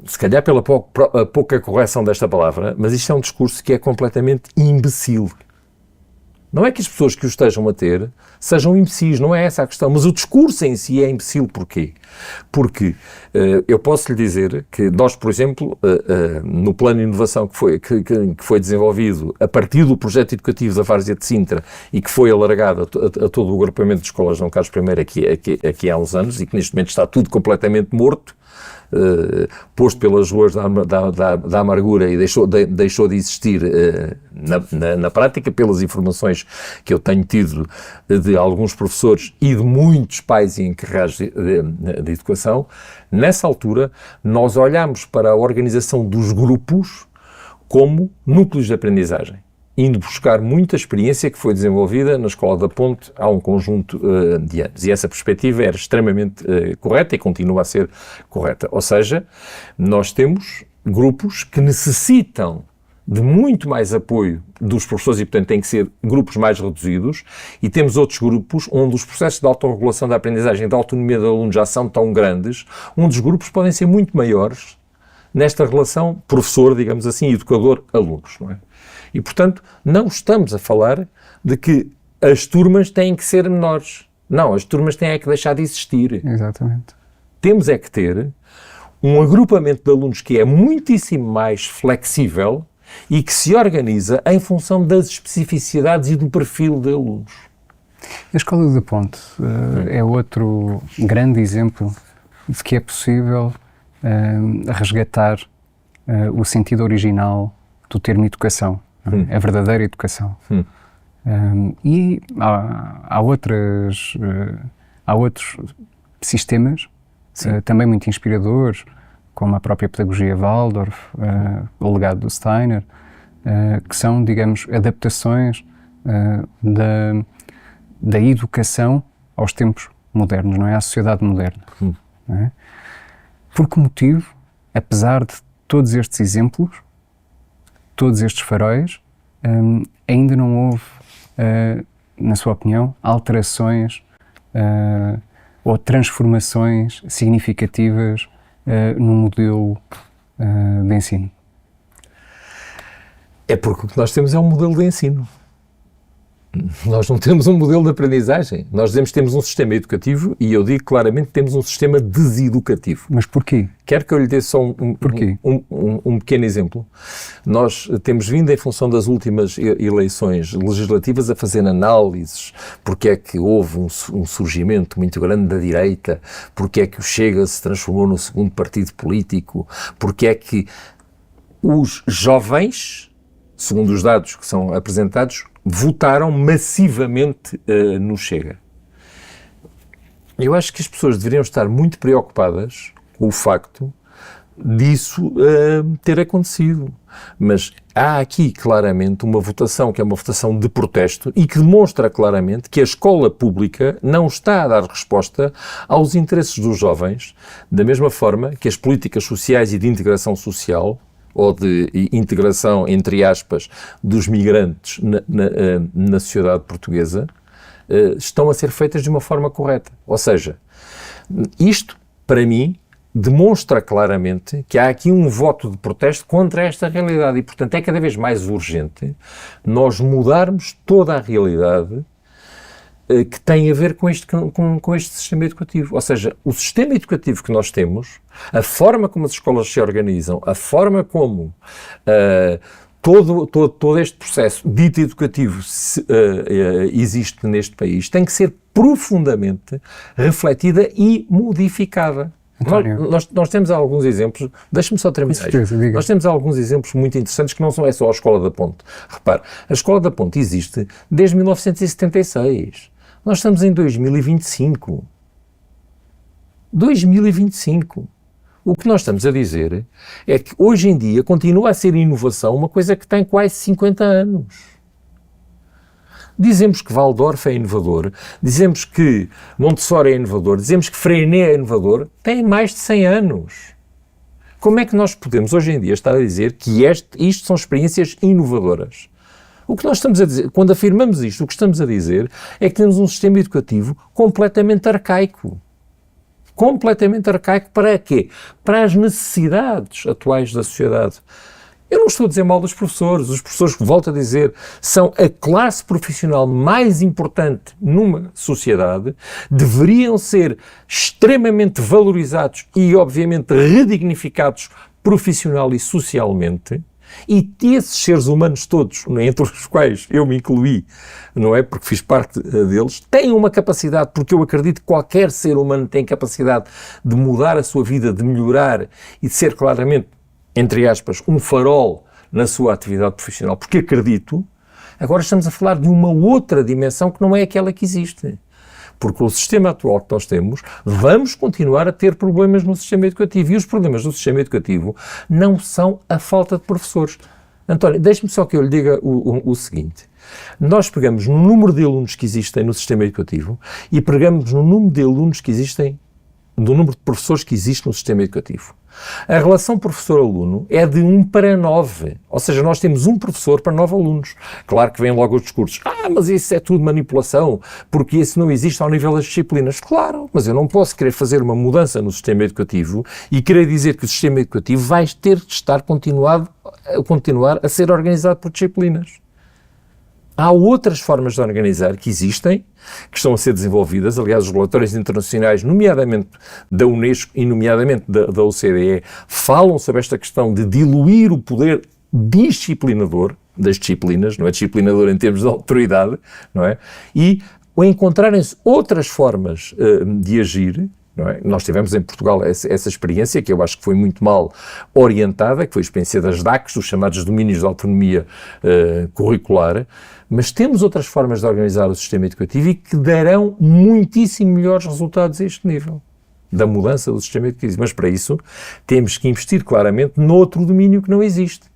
se calhar pela pouca correção desta palavra, mas isto é um discurso que é completamente imbecil. Não é que as pessoas que o estejam a ter sejam imbecis, não é essa a questão, mas o discurso em si é imbecil. Porquê? Porque eu posso lhe dizer que nós, por exemplo, no plano de inovação que foi desenvolvido a partir do projeto educativo da Várzea de Sintra e que foi alargado a todo o agrupamento de escolas Dom Carlos I aqui há uns anos e que neste momento está tudo completamente morto, posto pelas ruas da amargura e deixou de existir na prática, pelas informações que eu tenho tido de alguns professores e de muitos pais e encarregados de educação. Nessa altura, nós olhamos para a organização dos grupos como núcleos de aprendizagem, indo buscar muita experiência que foi desenvolvida na Escola da Ponte há um conjunto de anos. E essa perspectiva era extremamente correta e continua a ser correta. Ou seja, nós temos grupos que necessitam de muito mais apoio dos professores e, portanto, têm que ser grupos mais reduzidos, e temos outros grupos onde os processos de autorregulação da aprendizagem e da autonomia do aluno já são tão grandes, onde os grupos podem ser muito maiores nesta relação professor, digamos assim, educador-alunos, não é? E, portanto, não estamos a falar de que as turmas têm que ser menores. Não, as turmas têm que deixar de existir. Exatamente. Temos é que ter um agrupamento de alunos que é muitíssimo mais flexível e que se organiza em função das especificidades e do perfil de alunos. A Escola da Ponte é outro grande exemplo de que é possível resgatar o sentido original do termo educação. A verdadeira educação. E há outros sistemas também muito inspiradores, como a própria pedagogia Waldorf, o legado do Steiner, que são, digamos, adaptações da educação aos tempos modernos, não é? À sociedade moderna. Não é? Por que motivo, apesar de todos estes exemplos, todos estes faróis, ainda não houve, na sua opinião, alterações ou transformações significativas no modelo de ensino? É porque o que nós temos é um modelo de ensino. Nós não temos um modelo de aprendizagem. Nós dizemos que temos um sistema educativo e eu digo claramente que temos um sistema deseducativo. Mas porquê? Quero que eu lhe dê só um pequeno exemplo. Nós temos vindo, em função das últimas eleições legislativas, a fazer análises porque é que houve um surgimento muito grande da direita, porque é que o Chega se transformou no segundo partido político, porque é que os jovens, segundo os dados que são apresentados, votaram massivamente no Chega. Eu acho que as pessoas deveriam estar muito preocupadas com o facto disso ter acontecido. mas há aqui claramente uma votação que é uma votação de protesto e que demonstra claramente que a escola pública não está a dar resposta aos interesses dos jovens, da mesma forma que as políticas sociais e de integração social, ou de integração, entre aspas, dos migrantes na sociedade portuguesa, estão a ser feitas de uma forma correta. Ou seja, isto, para mim, demonstra claramente que há aqui um voto de protesto contra esta realidade e, portanto, é cada vez mais urgente nós mudarmos toda a realidade que tem a ver com este sistema educativo. Ou seja, o sistema educativo que nós temos, a forma como as escolas se organizam, a forma como todo este processo dito educativo existe neste país, tem que ser profundamente refletida e modificada. Nós temos alguns exemplos, deixa-me só terminar. Nós temos alguns exemplos muito interessantes que não são só a Escola da Ponte. Repare, a Escola da Ponte existe desde 1976. Nós estamos em 2025. 2025. O que nós estamos a dizer é que hoje em dia continua a ser inovação uma coisa que tem quase 50 anos. Dizemos que Waldorf é inovador, dizemos que Montessori é inovador, dizemos que Freinet é inovador, tem mais de 100 anos. Como é que nós podemos hoje em dia estar a dizer que isto são experiências inovadoras? O que nós estamos a dizer, quando afirmamos isto, o que estamos a dizer é que temos um sistema educativo completamente arcaico. Completamente arcaico para quê? Para as necessidades atuais da sociedade. Eu não estou a dizer mal dos professores. Os professores, volto a dizer, são a classe profissional mais importante numa sociedade, deveriam ser extremamente valorizados e, obviamente, redignificados profissional e socialmente. E esses seres humanos todos, entre os quais eu me incluí, não é? Porque fiz parte deles, têm uma capacidade, porque eu acredito que qualquer ser humano tem capacidade de mudar a sua vida, de melhorar e de ser claramente, entre aspas, um farol na sua atividade profissional, porque acredito. Agora estamos a falar de uma outra dimensão que não é aquela que existe. Porque o sistema atual que nós temos, vamos continuar a ter problemas no sistema educativo. E os problemas do sistema educativo não são a falta de professores. António, deixe-me só que eu lhe diga o seguinte. Nós pegamos no número de alunos que existem no sistema educativo e pegamos no número de alunos que existem, do número de professores que existe no sistema educativo. A relação professor-aluno é de 1 para 9, ou seja, nós temos um professor para 9 alunos. Claro que vêm logo os discursos, mas isso é tudo manipulação, porque isso não existe ao nível das disciplinas. Claro, mas eu não posso querer fazer uma mudança no sistema educativo e querer dizer que o sistema educativo vai ter de estar continuar a ser organizado por disciplinas. Há outras formas de organizar que existem, que estão a ser desenvolvidas. Aliás, os relatórios internacionais, nomeadamente da Unesco e nomeadamente da OCDE, falam sobre esta questão de diluir o poder disciplinador das disciplinas, não é disciplinador em termos de autoridade, não é? E encontrarem-se outras formas de agir. Não é? Nós tivemos em Portugal essa experiência, que eu acho que foi muito mal orientada, que foi a experiência das DACs, dos chamados domínios de autonomia curricular, mas temos outras formas de organizar o sistema educativo e que darão muitíssimo melhores resultados a este nível, da mudança do sistema educativo. Mas para isso temos que investir claramente noutro domínio que não existe,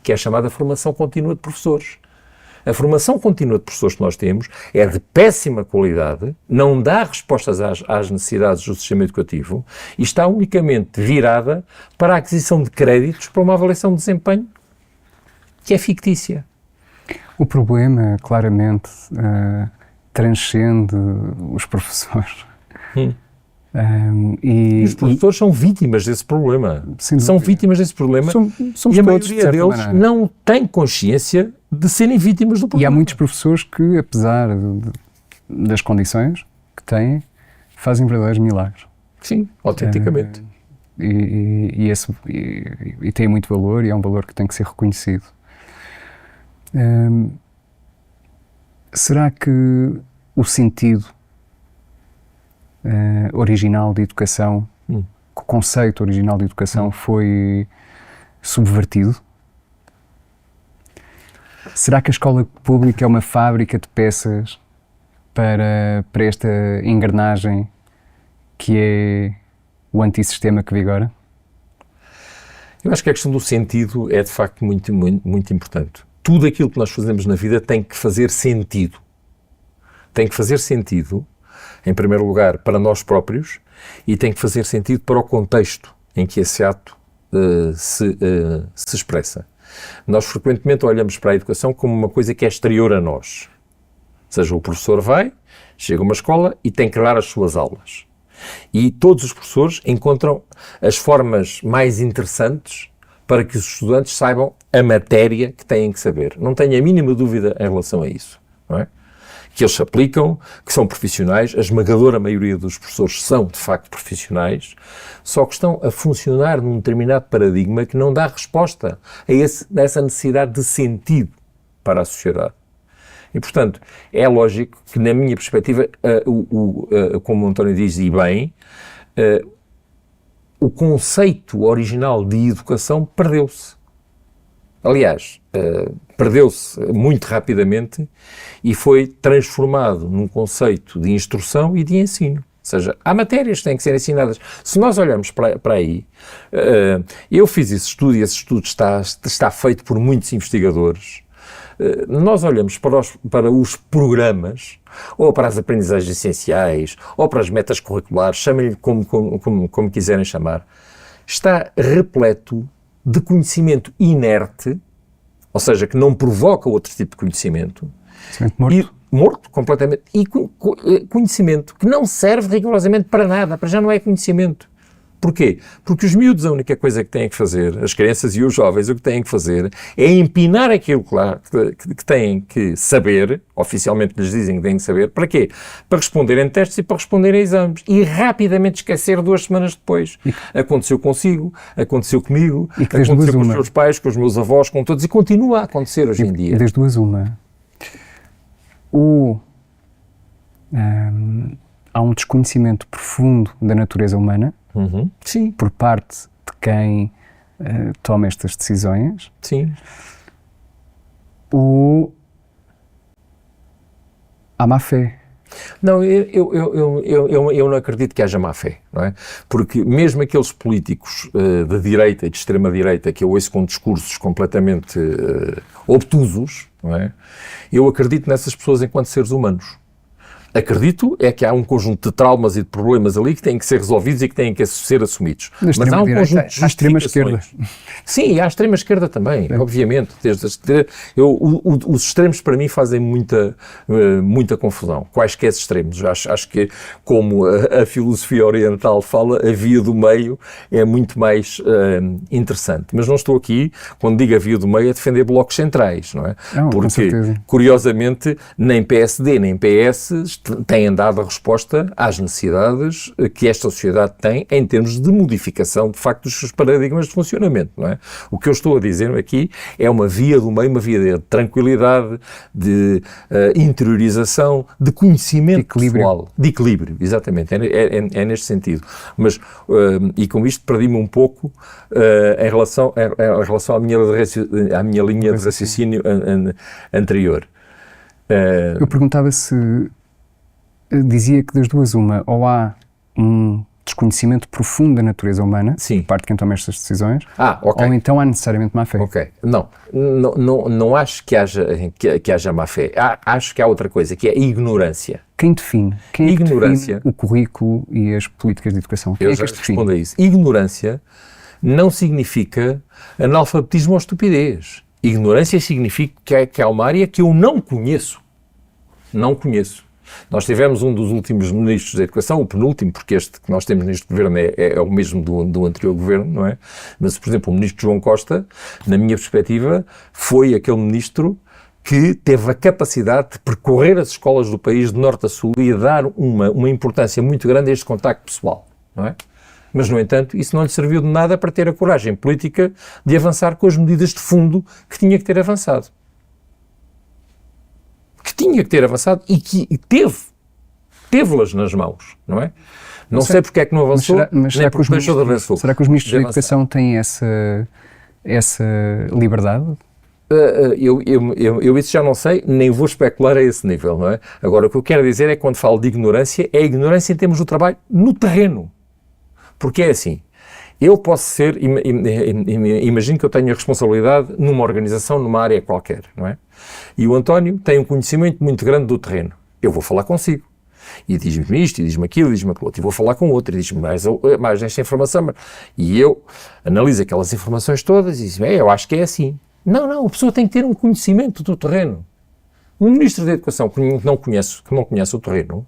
que é a chamada formação contínua de professores. A formação contínua de professores que nós temos é de péssima qualidade, não dá respostas às necessidades do sistema educativo e está unicamente virada para a aquisição de créditos para uma avaliação de desempenho que é fictícia. O problema, claramente, transcende os professores. E os professores são vítimas desse problema. São vítimas desse problema e a maioria deles não tem consciência de serem vítimas do problema. E há muitos professores que, apesar das condições que têm, fazem verdadeiros milagres. Sim, autenticamente. E tem muito valor e é um valor que tem que ser reconhecido. Será que o sentido original de educação, o conceito original de educação foi subvertido? Será que a escola pública é uma fábrica de peças para esta engrenagem que é o antissistema que vigora? Eu acho que a questão do sentido é de facto muito, muito, muito importante. Tudo aquilo que nós fazemos na vida tem que fazer sentido. Tem que fazer sentido, em primeiro lugar, para nós próprios e tem que fazer sentido para o contexto em que esse ato se expressa. Nós frequentemente olhamos para a educação como uma coisa que é exterior a nós. Ou seja, o professor vai, chega a uma escola e tem que dar as suas aulas. E todos os professores encontram as formas mais interessantes para que os estudantes saibam a matéria que têm que saber. Não tenho a mínima dúvida em relação a isso, não é? Que eles se aplicam, que são profissionais, a esmagadora maioria dos professores são, de facto, profissionais, só que estão a funcionar num determinado paradigma que não dá resposta a essa necessidade de sentido para a sociedade. E, portanto, é lógico que, na minha perspectiva, como o António diz, e bem, o conceito original de educação perdeu-se. Aliás, perdeu-se muito rapidamente e foi transformado num conceito de instrução e de ensino. Ou seja, há matérias que têm que ser ensinadas. Se nós olharmos para aí, eu fiz esse estudo e esse estudo está feito por muitos investigadores. Nós olhamos para os programas, ou para as aprendizagens essenciais, ou para as metas curriculares, chamem-lhe como quiserem chamar, está repleto de conhecimento inerte, ou seja, que não provoca outro tipo de conhecimento. Morto, completamente. E conhecimento que não serve rigorosamente para nada, para já não é conhecimento. Porquê? Porque os miúdos a única coisa que têm que fazer, as crianças e os jovens, o que têm que fazer é empinar aquilo que têm que saber, oficialmente lhes dizem que têm que saber, para quê? Para responderem testes e para responderem a exames. E rapidamente esquecer 2 semanas depois. Aconteceu consigo, aconteceu comigo, aconteceu com os meus pais, com os meus avós, com todos, e continua a acontecer hoje em dia. E das duas uma. Há um desconhecimento profundo da natureza humana, sim, por parte de quem toma estas decisões. Sim. Há má fé. Não, eu não acredito que haja má fé, não é? Porque mesmo aqueles políticos de direita e de extrema-direita que eu ouço com discursos completamente obtusos, não é? Eu acredito nessas pessoas enquanto seres humanos. Acredito é que há um conjunto de traumas e de problemas ali que têm que ser resolvidos e que têm que ser assumidos. Mas há um conjunto de justificações. Sim, e à extrema-esquerda também, obviamente. Os extremos para mim fazem muita confusão. Quaisquer extremos. Acho que, como a filosofia oriental fala, a via do meio é muito mais interessante. Mas não estou aqui, quando digo a via do meio, a defender blocos centrais, não é? Não, porque, curiosamente, nem PSD nem PS têm dado a resposta às necessidades que esta sociedade tem em termos de modificação, de facto, dos seus paradigmas de funcionamento, não é? O que eu estou a dizer aqui é uma via do meio, uma via de tranquilidade, de interiorização, de conhecimento pessoal. De equilíbrio, exatamente, é neste sentido. Mas, e com isto perdi-me um pouco em relação à minha linha de raciocínio anterior. Eu perguntava se dizia que das duas uma, ou há um desconhecimento profundo da natureza humana, sim, por parte de quem toma estas decisões, okay, ou então há necessariamente má fé. Ok, não acho que haja má fé. Acho que há outra coisa, que é a ignorância. Quem define? Quem é que define o currículo e as políticas de educação? Quem Eu já respondo a isso. Ignorância não significa analfabetismo ou estupidez. Ignorância significa que há uma área que eu não conheço. Não conheço. Nós tivemos um dos últimos ministros da Educação, o penúltimo, porque este que nós temos neste governo é o mesmo do anterior governo, não é? Mas, por exemplo, o ministro João Costa, na minha perspectiva, foi aquele ministro que teve a capacidade de percorrer as escolas do país de norte a sul e a dar uma importância muito grande a este contacto pessoal, não é? Mas, no entanto, isso não lhe serviu de nada para ter a coragem política de avançar com as medidas de fundo que tinha que ter avançado. E que teve-las nas mãos, não é? Não sei porque é que não avançou, nem porque deixou de avançar. Será que os ministros da Educação têm essa liberdade? Eu isso já não sei, nem vou especular a esse nível, não é? Agora, o que eu quero dizer é que quando falo de ignorância, é ignorância em termos do trabalho no terreno. Porque é assim, Eu posso ser, imagino que eu tenho a responsabilidade numa organização, numa área qualquer, não é? E o António tem um conhecimento muito grande do terreno. Eu vou falar consigo. E diz-me isto, e diz-me aquilo, e diz-me aquilo outro. E vou falar com outro, e diz-me mais esta informação. E eu analiso aquelas informações todas e digo, eu acho que é assim. Não, a pessoa tem que ter um conhecimento do terreno. Um ministro da Educação que não conhece o terreno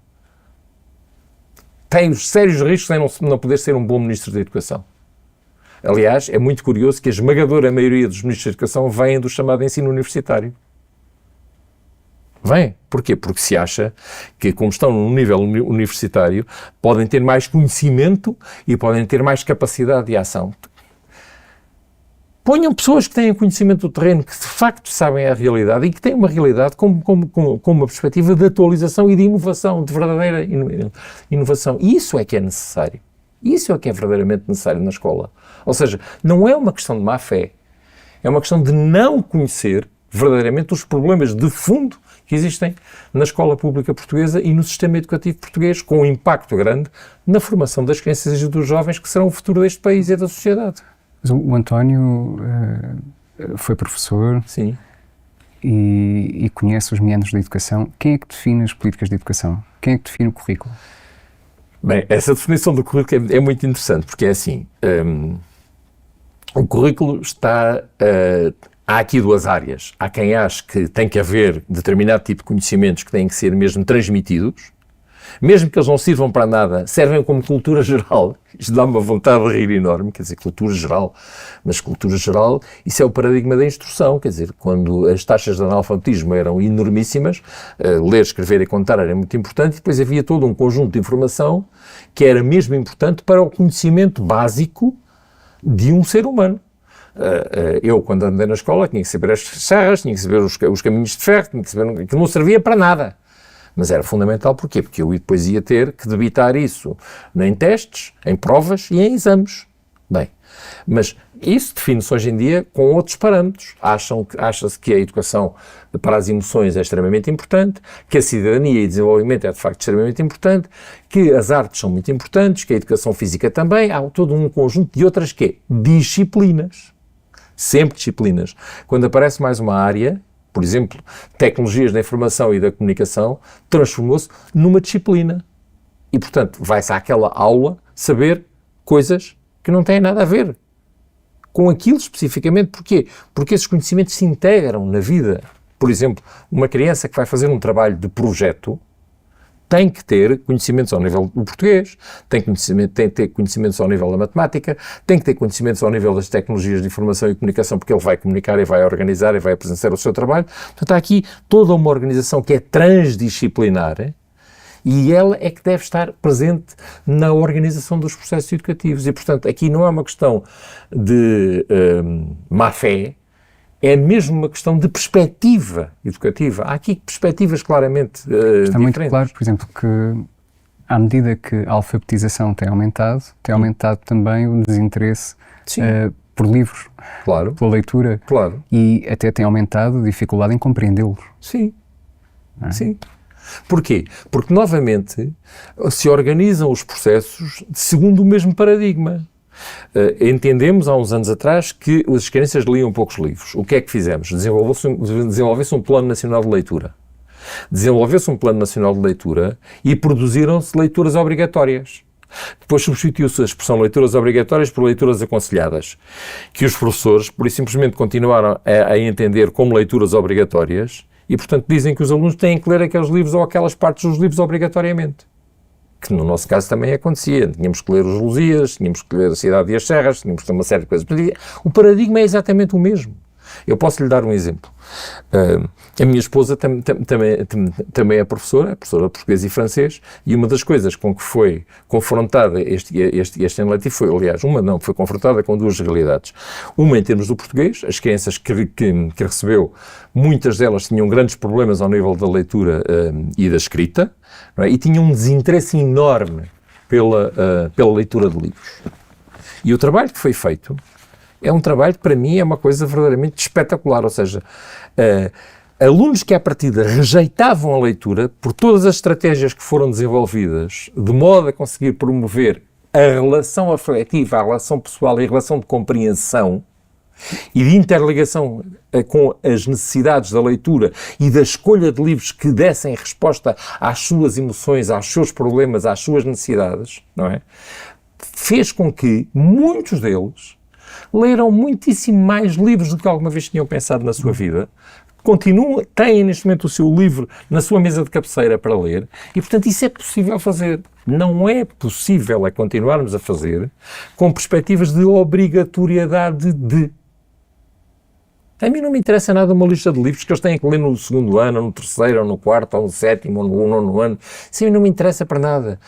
tem sérios riscos em não poder ser um bom ministro da Educação. Aliás, é muito curioso que a esmagadora maioria dos ministros da Educação vêm do chamado ensino universitário. Vem. Porquê? Porque se acha que, como estão num nível universitário, podem ter mais conhecimento e podem ter mais capacidade de ação. Ponham pessoas que têm conhecimento do terreno, que de facto sabem a realidade e que têm uma realidade com uma perspectiva de atualização e de inovação, de verdadeira inovação. E isso é que é necessário. Isso é que é verdadeiramente necessário na escola. Ou seja, não é uma questão de má fé, é uma questão de não conhecer verdadeiramente os problemas de fundo que existem na escola pública portuguesa e no sistema educativo português, com um impacto grande na formação das crianças e dos jovens que serão o futuro deste país e da sociedade. Mas o António foi professor. Sim. E conhece os meandros da educação. Quem é que define as políticas de educação? Quem é que define o currículo? Bem, essa definição do currículo é muito interessante, porque é assim, o currículo está... há aqui duas áreas. Há quem ache que tem que haver determinado tipo de conhecimentos que têm que ser mesmo transmitidos, mesmo que eles não sirvam para nada, servem como cultura geral. Isto dá uma vontade de rir enorme, quer dizer, cultura geral. Mas cultura geral, isso é o paradigma da instrução, quer dizer, quando as taxas de analfabetismo eram enormíssimas, ler, escrever e contar era muito importante, e depois havia todo um conjunto de informação que era mesmo importante para o conhecimento básico de um ser humano. Eu, quando andei na escola, tinha que saber as serras, tinha que saber os caminhos de ferro, tinha que saber que não servia para nada. Mas era fundamental, porquê? Porque eu depois ia ter que debitar isso em testes, em provas e em exames. Bem, mas isso define-se hoje em dia com outros parâmetros. Acha-se que a educação para as emoções é extremamente importante, que a cidadania e desenvolvimento é de facto extremamente importante, que as artes são muito importantes, que a educação física também. Há todo um conjunto de outras disciplinas. Sempre disciplinas. Quando aparece mais uma área, por exemplo, tecnologias da informação e da comunicação, transformou-se numa disciplina. E, portanto, vai-se àquela aula saber coisas que não têm nada a ver com aquilo especificamente. Porquê? Porque esses conhecimentos se integram na vida. Por exemplo, uma criança que vai fazer um trabalho de projeto tem que ter conhecimentos ao nível do português, tem que ter conhecimentos ao nível da matemática, tem que ter conhecimentos ao nível das tecnologias de informação e comunicação, porque ele vai comunicar e vai organizar e vai apresentar o seu trabalho. Portanto, há aqui toda uma organização que é transdisciplinar e ela é que deve estar presente na organização dos processos educativos. E, portanto, aqui não é uma questão de má-fé, é mesmo uma questão de perspectiva educativa. Há aqui perspectivas claramente diferentes. Está muito claro, por exemplo, que à medida que a alfabetização tem aumentado também o desinteresse por livros, claro, pela leitura, claro, e até tem aumentado a dificuldade em compreendê-los. Sim, sim. Porquê? Porque, novamente, se organizam os processos segundo o mesmo paradigma. Entendemos há uns anos atrás que as crianças liam poucos livros. O que é que fizemos? Desenvolveu-se um Plano Nacional de Leitura. Desenvolveu-se um Plano Nacional de Leitura e produziram-se leituras obrigatórias. Depois substituiu-se a expressão leituras obrigatórias por leituras aconselhadas, que os professores, por isso simplesmente, continuaram a entender como leituras obrigatórias e, portanto, dizem que os alunos têm que ler aqueles livros ou aquelas partes dos livros obrigatoriamente. Que no nosso caso também acontecia. Tínhamos que ler os Lusíadas, tínhamos que ler a Cidade e as Serras, tínhamos que ler uma série de coisas. O paradigma é exatamente o mesmo. Eu posso lhe dar um exemplo. A minha esposa também é professora português e francês, e uma das coisas com que foi confrontada este ano letivo foi, aliás, foi confrontada com duas realidades. Uma em termos do português, as crianças que recebeu, muitas delas tinham grandes problemas ao nível da leitura e da escrita, não é? E tinham um desinteresse enorme pela leitura de livros. E o trabalho que foi feito é um trabalho que, para mim, é uma coisa verdadeiramente espetacular. Ou seja, alunos que, à partida, rejeitavam a leitura por todas as estratégias que foram desenvolvidas, de modo a conseguir promover a relação afetiva, a relação pessoal e a relação de compreensão e de interligação com as necessidades da leitura e da escolha de livros que dessem resposta às suas emoções, aos seus problemas, às suas necessidades, não é? Fez com que muitos deles leram muitíssimo mais livros do que alguma vez tinham pensado na sua vida, continuam, têm neste momento o seu livro na sua mesa de cabeceira para ler e, portanto, isso é possível fazer. Não é possível continuarmos a fazer com perspectivas de obrigatoriedade de. A mim não me interessa nada uma lista de livros que eles têm que ler no segundo ano, ou no terceiro, ou no quarto, ou no sétimo, ou no nono ano. Isso a mim não me interessa para nada.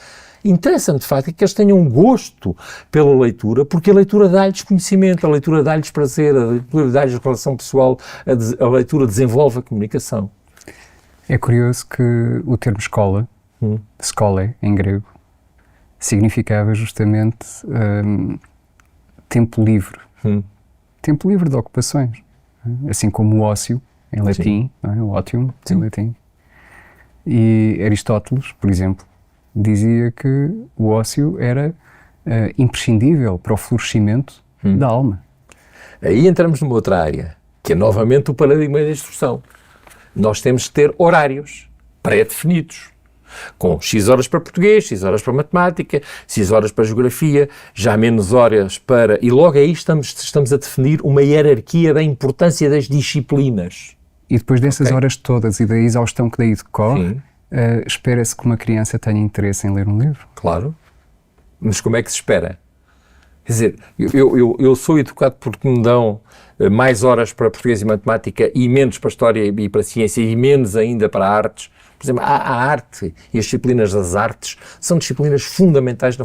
Interessa-me, de facto, que eles tenham gosto pela leitura, porque a leitura dá-lhes conhecimento, a leitura dá-lhes prazer, a leitura dá-lhes relação pessoal, a leitura desenvolve a comunicação. É curioso que o termo escola, skole, em grego, significava justamente tempo livre. Tempo livre de ocupações. Assim como o ócio, em latim, não é? O otium, em latim. E Aristóteles, por exemplo, dizia que o ócio era imprescindível para o florescimento da alma. Aí entramos numa outra área, que é novamente o paradigma da instrução. Nós temos que ter horários pré-definidos, com X horas para português, X horas para matemática, X horas para geografia, já menos horas para... E logo aí estamos a definir uma hierarquia da importância das disciplinas. E depois dessas horas todas e da exaustão que daí decorre, espera-se que uma criança tenha interesse em ler um livro? Claro. Mas como é que se espera? Quer dizer, eu sou educado porque me dão mais horas para português e matemática e menos para história e para ciência e menos ainda para artes. Por exemplo, a arte e as disciplinas das artes são disciplinas fundamentais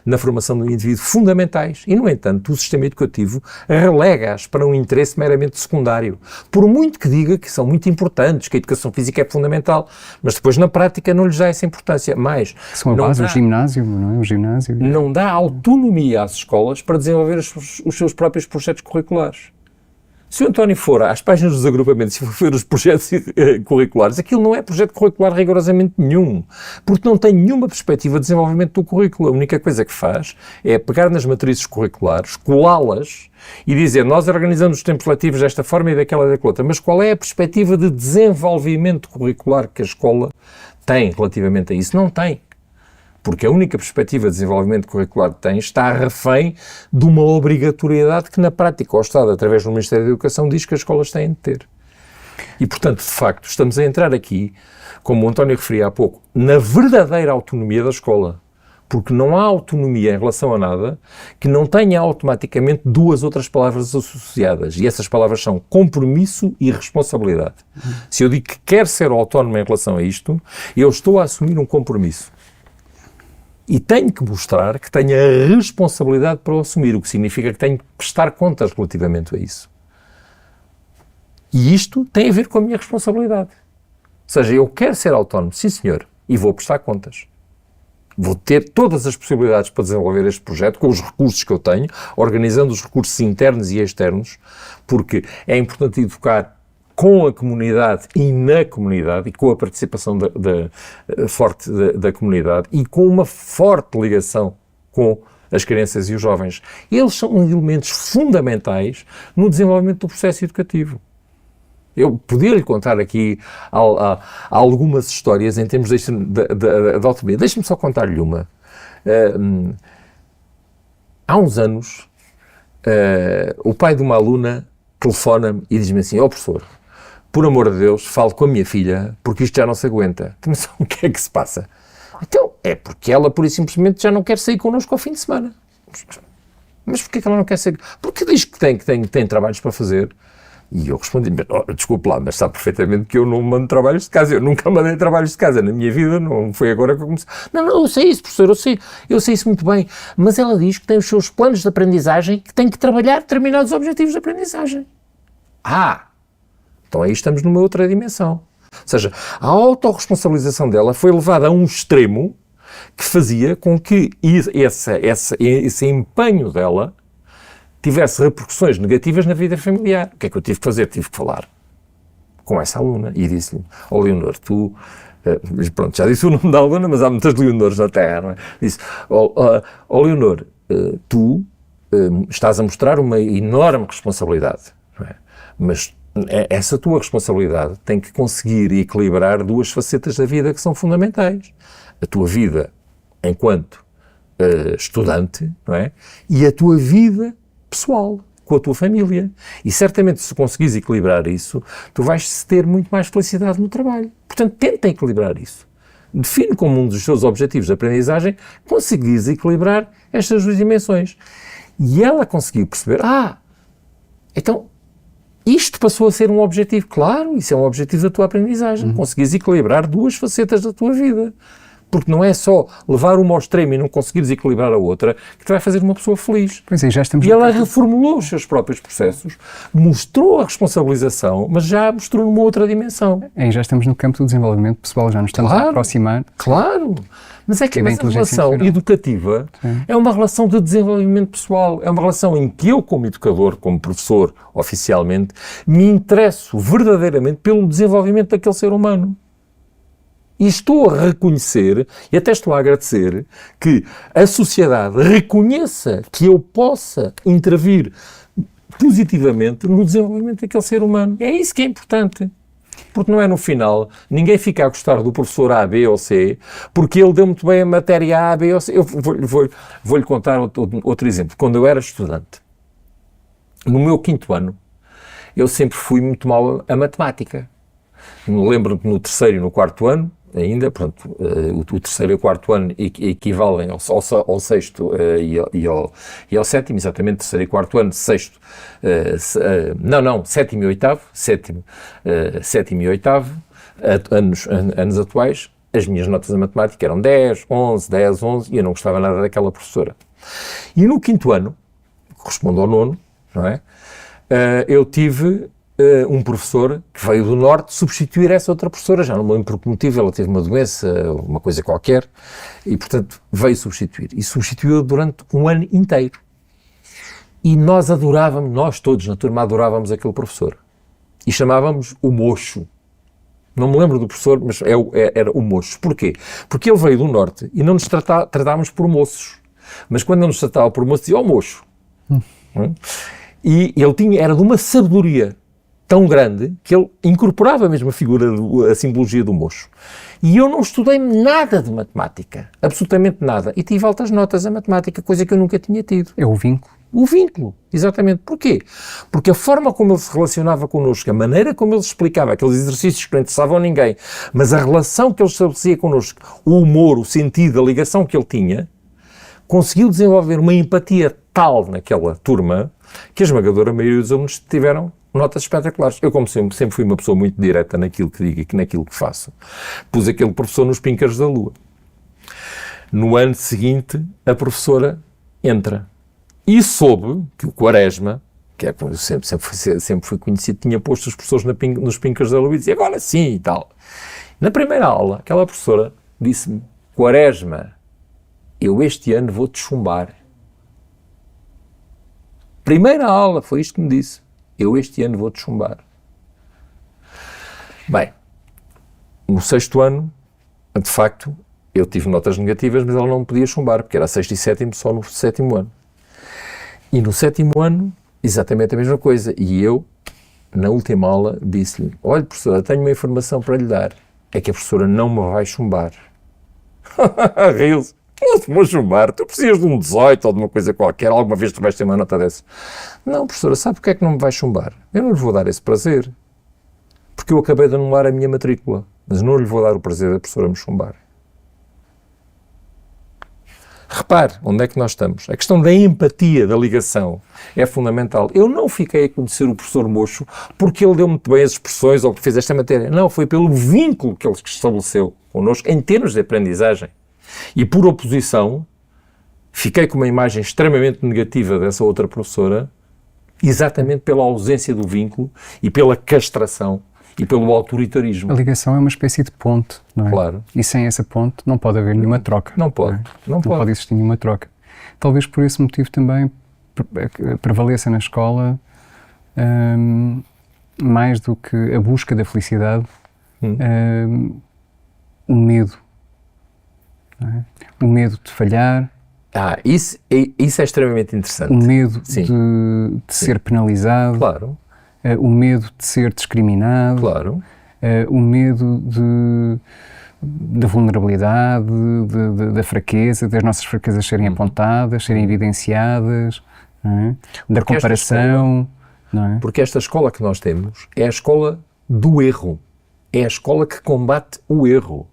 na formação do indivíduo, fundamentais. E, no entanto, o sistema educativo relega-as para um interesse meramente secundário. Por muito que diga que são muito importantes, que a educação física é fundamental, mas depois, na prática, não lhes dá essa importância. Mais, são a base, o ginásio, não é? O ginásio. Não dá autonomia às escolas para desenvolver os seus próprios projetos curriculares. Se o António for às páginas dos agrupamentos e for ver os projetos curriculares, aquilo não é projeto curricular rigorosamente nenhum, porque não tem nenhuma perspectiva de desenvolvimento do currículo. A única coisa que faz é pegar nas matrizes curriculares, colá-las e dizer, nós organizamos os tempos letivos desta forma e daquela outra. Mas qual é a perspectiva de desenvolvimento curricular que a escola tem relativamente a isso? Não tem. Porque a única perspectiva de desenvolvimento curricular que tem está refém de uma obrigatoriedade que, na prática, o Estado, através do Ministério da Educação, diz que as escolas têm de ter. E, portanto, de facto, estamos a entrar aqui, como o António referia há pouco, na verdadeira autonomia da escola. Porque não há autonomia em relação a nada que não tenha automaticamente duas outras palavras associadas. E essas palavras são compromisso e responsabilidade. Se eu digo que quero ser autónomo em relação a isto, eu estou a assumir um compromisso. E tenho que mostrar que tenho a responsabilidade para o assumir, o que significa que tenho que prestar contas relativamente a isso. E isto tem a ver com a minha responsabilidade. Ou seja, eu quero ser autónomo, sim senhor, e vou prestar contas. Vou ter todas as possibilidades para desenvolver este projeto, com os recursos que eu tenho, organizando os recursos internos e externos, porque é importante educar com a comunidade e na comunidade, e com a participação forte da comunidade, e com uma forte ligação com as crianças e os jovens. Eles são elementos fundamentais no desenvolvimento do processo educativo. Eu podia-lhe contar aqui algumas histórias em termos de autonomia. Deixe-me só contar-lhe uma. Há uns anos, o pai de uma aluna telefona-me e diz-me assim, professor, por amor de Deus, falo com a minha filha, porque isto já não se aguenta. Mas o que é que se passa? Então, é porque ela, pura e simplesmente, já não quer sair connosco ao fim de semana. Mas porquê que ela não quer sair? Porque diz que tem trabalhos para fazer. E eu respondi, desculpe lá, mas sabe perfeitamente que eu não mando trabalhos de casa. Eu nunca mandei trabalhos de casa na minha vida, não foi agora que eu comecei. Não, eu sei isso, professor, eu sei isso muito bem. Mas ela diz que tem os seus planos de aprendizagem, que tem que trabalhar determinados objetivos de aprendizagem. Então aí estamos numa outra dimensão. Ou seja, a autorresponsabilização dela foi levada a um extremo que fazia com que esse empenho dela tivesse repercussões negativas na vida familiar. O que é que eu tive que fazer? Tive que falar com essa aluna e disse-lhe, Leonor, tu Mas pronto, já disse o nome da aluna, mas há muitas Leonores na Terra, não é? Disse, Leonor, tu estás a mostrar uma enorme responsabilidade, não é? Mas essa tua responsabilidade tem que conseguir equilibrar duas facetas da vida que são fundamentais. A tua vida enquanto estudante, não é? E a tua vida pessoal, com a tua família. E certamente se conseguires equilibrar isso, tu vais ter muito mais felicidade no trabalho. Portanto, tenta equilibrar isso. Define como um dos teus objetivos de aprendizagem conseguires equilibrar estas duas dimensões. E ela conseguiu perceber, então isto passou a ser um objetivo. Claro, isso é um objetivo da tua aprendizagem. Conseguires equilibrar duas facetas da tua vida. Porque não é só levar uma ao extremo e não conseguires equilibrar a outra que te vai fazer uma pessoa feliz. Pois é, já estamos e ela reformulou os seus próprios processos, mostrou a responsabilização, mas já mostrou numa outra dimensão. Já estamos no campo do desenvolvimento pessoal, já nos estamos a aproximar. Claro, mas é que a relação educativa é uma relação de desenvolvimento pessoal, é uma relação em que eu, como educador, como professor, oficialmente, me interesso verdadeiramente pelo desenvolvimento daquele ser humano. E estou a reconhecer, e até estou a agradecer, que a sociedade reconheça que eu possa intervir positivamente no desenvolvimento daquele ser humano. É isso que é importante. Porque não é no final, ninguém fica a gostar do professor A, B ou C, porque ele deu muito bem a matéria A, B ou C. Eu vou-lhe contar outro exemplo. Quando eu era estudante, no meu 5º ano, eu sempre fui muito mal a matemática. Me lembro que no 3º e no 4º ano, ainda, pronto, o 3º e o 4º ano equivalem ao 6º e ao 7º, exatamente, 3º e 4º ano, 6º, 7º e 8º, 7º e 8º, anos atuais, as minhas notas de matemática eram 10, 11, 10, 11, e eu não gostava nada daquela professora. E no 5º ano, que corresponde ao 9º, não é? Eu tive um professor que veio do Norte substituir essa outra professora, já não me lembro por que motivo, ela teve uma doença, uma coisa qualquer, e portanto veio substituir. E substituiu durante um ano inteiro. E nós adorávamos, nós todos na turma adorávamos aquele professor. E chamávamos o Mocho. Não me lembro do professor, mas era o Mocho. Porquê? Porque ele veio do Norte e não nos tratávamos por moços. Mas quando ele nos tratava por moço, dizia, Mocho. E ele era de uma sabedoria tão grande que ele incorporava mesmo a simbologia do mocho. E eu não estudei nada de matemática, absolutamente nada, e tive altas notas a matemática, coisa que eu nunca tinha tido. É o vínculo. O vínculo, exatamente. Porquê? Porque a forma como ele se relacionava connosco, a maneira como ele explicava aqueles exercícios que não interessavam a ninguém, mas a relação que ele estabelecia connosco, o humor, o sentido, a ligação que ele tinha, conseguiu desenvolver uma empatia tal naquela turma que a esmagadora maioria dos alunos tiveram notas espetaculares. Eu, como sempre fui uma pessoa muito direta naquilo que digo e naquilo que faço, pus aquele professor nos píncaros da lua. No ano seguinte, a professora entra e soube que o Quaresma, que é como eu sempre fui conhecido, tinha posto os professores nos píncaros da lua e dizia, agora sim e tal. Na primeira aula, aquela professora disse-me, Quaresma, eu este ano vou-te chumbar. Primeira aula, foi isto que me disse. Eu este ano vou-te chumbar. Bem, no 6º ano, de facto, eu tive notas negativas, mas ela não me podia chumbar, porque era 6º e 7º só no 7º ano. E no 7º ano, exatamente a mesma coisa. E eu, na última aula, disse-lhe, olha, professora, tenho uma informação para lhe dar. É que a professora não me vai chumbar. Riu-se. Não te vou chumbar, tu precisas de um 18 ou de uma coisa qualquer, alguma vez tu vais ter uma nota dessa. Não, professora, sabe porque é que não me vai chumbar? Eu não lhe vou dar esse prazer, porque eu acabei de anular a minha matrícula, mas não lhe vou dar o prazer da professora me chumbar. Repare onde é que nós estamos. A questão da empatia, da ligação, é fundamental. Eu não fiquei a conhecer o professor Mocho porque ele deu muito bem as expressões ou porque fez esta matéria. Não, foi pelo vínculo que ele estabeleceu connosco em termos de aprendizagem. E por oposição, fiquei com uma imagem extremamente negativa dessa outra professora, exatamente pela ausência do vínculo e pela castração e pelo autoritarismo. A ligação é uma espécie de ponte, não é? Claro. E sem essa ponte não pode haver nenhuma troca. Não pode. Não pode existir nenhuma troca. Talvez por esse motivo também prevaleça na escola mais do que a busca da felicidade, o medo. Não é? O medo de falhar. Isso é extremamente interessante. O medo de ser penalizado. Claro. O medo de ser discriminado. Claro. O medo da vulnerabilidade, da fraqueza, das nossas fraquezas serem apontadas, serem evidenciadas, não é? Da comparação. Não é? Porque esta escola que nós temos é a escola do erro. É a escola que combate o erro,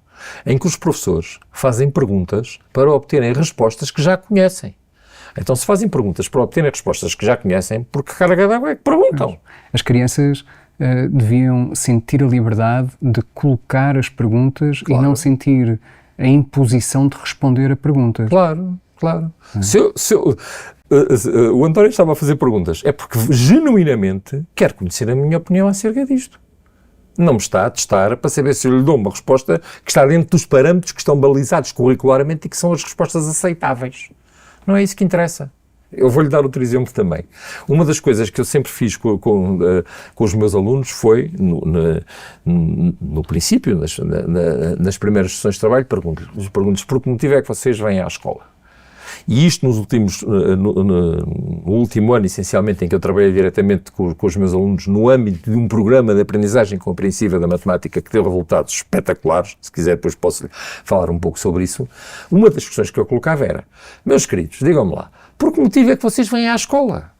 em que os professores fazem perguntas para obterem respostas que já conhecem. Então, se fazem perguntas para obterem respostas que já conhecem, por que carga d'água é que perguntam? As crianças deviam sentir a liberdade de colocar as perguntas e não sentir a imposição de responder a perguntas. Claro. O António estava a fazer perguntas, é porque genuinamente quer conhecer a minha opinião acerca disto. Não me está a testar para saber se eu lhe dou uma resposta que está dentro dos parâmetros que estão balizados curricularmente e que são as respostas aceitáveis. Não é isso que interessa. Eu vou-lhe dar outro exemplo também. Uma das coisas que eu sempre fiz com os meus alunos foi, no princípio, nas primeiras sessões de trabalho, pergunto-lhes por que motivo é que vocês vêm à escola. E isto no último ano, essencialmente, em que eu trabalhei diretamente com os meus alunos no âmbito de um programa de aprendizagem compreensiva da matemática que deu resultados espetaculares, se quiser depois posso falar um pouco sobre isso, uma das questões que eu colocava era: meus queridos, digam-me lá, por que motivo é que vocês vêm à escola?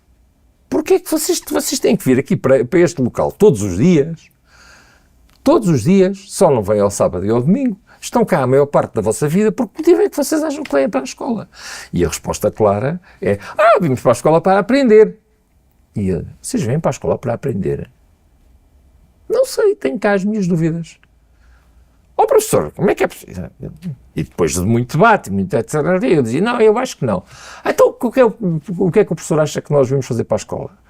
Porquê é que vocês têm que vir aqui para este local todos os dias? Todos os dias, só não vêm ao sábado e ao domingo. Estão cá a maior parte da vossa vida, por que motivo é que vocês acham que vêm para a escola? E a resposta clara é: vimos para a escola para aprender. E vocês vêm para a escola para aprender? Não sei, tenho cá as minhas dúvidas. Professor, como é que é possível? E depois de muito debate, muito etc., eu dizia: não, eu acho que não. Então, o que é que o professor acha que nós vimos fazer para a escola?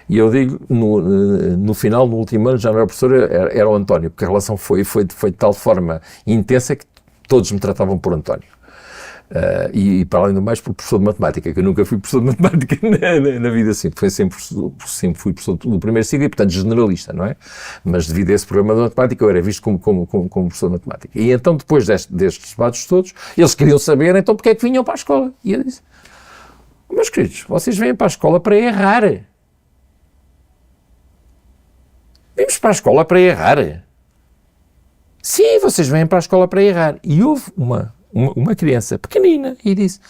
E eu digo, no final, no último ano, já não era professor, era o António, porque a relação foi de tal forma intensa que todos me tratavam por António. E para além do mais, por professor de matemática, que eu nunca fui professor de matemática na vida assim. Sempre fui professor do primeiro ciclo e, portanto, generalista, não é? Mas devido a esse programa de matemática, eu era visto como professor de matemática. E então, depois destes debates todos, eles queriam saber, então, porque é que vinham para a escola. E eu disse: meus queridos, vocês vêm para a escola para errar. Vimos para a escola para errar. Sim, vocês vêm para a escola para errar. E houve uma criança pequenina e disse: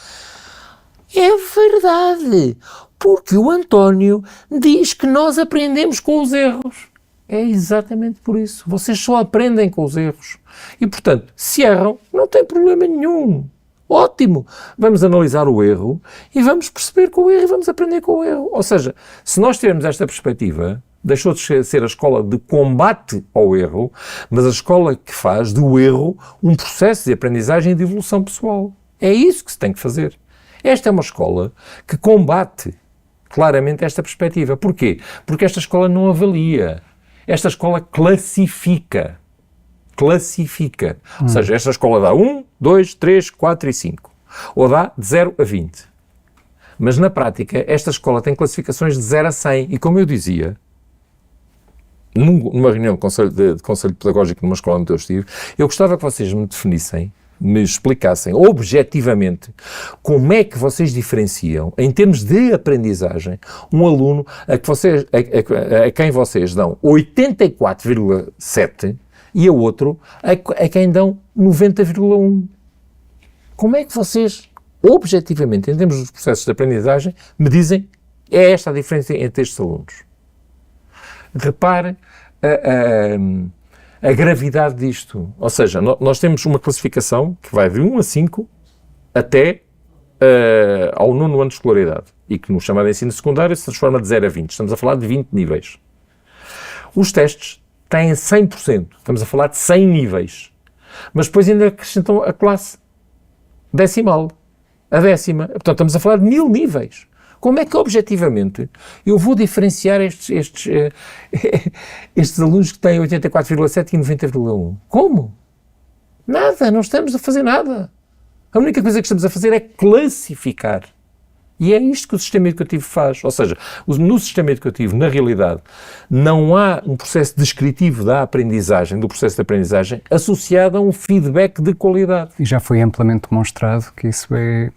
é verdade, porque o António diz que nós aprendemos com os erros. É exatamente por isso. Vocês só aprendem com os erros. E, portanto, se erram, não tem problema nenhum. Ótimo! Vamos analisar o erro e vamos perceber com o erro e vamos aprender com o erro. Ou seja, se nós tivermos esta perspectiva, deixou de ser a escola de combate ao erro, mas a escola que faz do erro um processo de aprendizagem e de evolução pessoal. É isso que se tem que fazer. Esta é uma escola que combate claramente esta perspectiva. Porquê? Porque esta escola não avalia. Esta escola classifica. Classifica. Ou seja, esta escola dá 1, 2, 3, 4 e 5. Ou dá de 0 a 20. Mas na prática, esta escola tem classificações de 0 a 100. E como eu dizia, numa reunião de conselho pedagógico numa escola onde eu estive, eu gostava que vocês me explicassem objetivamente como é que vocês diferenciam, em termos de aprendizagem, um aluno a quem vocês dão 84,7 e a outro a quem dão 90,1. Como é que vocês, objetivamente, em termos dos processos de aprendizagem, me dizem é esta a diferença entre estes alunos? Repare a gravidade disto. Ou seja, nós temos uma classificação que vai de 1 a 5 até ao 9º ano de escolaridade e que no chamado ensino secundário se transforma de 0 a 20. Estamos a falar de 20 níveis. Os testes têm 100%. Estamos a falar de 100 níveis. Mas depois ainda acrescentam a classe decimal, a décima. Portanto, estamos a falar de 1000 níveis. Como é que, objetivamente, eu vou diferenciar estes alunos que têm 84,7 e 90,1? Como? Nada, não estamos a fazer nada. A única coisa que estamos a fazer é classificar. E é isto que o sistema educativo faz. Ou seja, no sistema educativo, na realidade, não há um processo descritivo da aprendizagem, do processo de aprendizagem, associado a um feedback de qualidade. E já foi amplamente demonstrado que isso é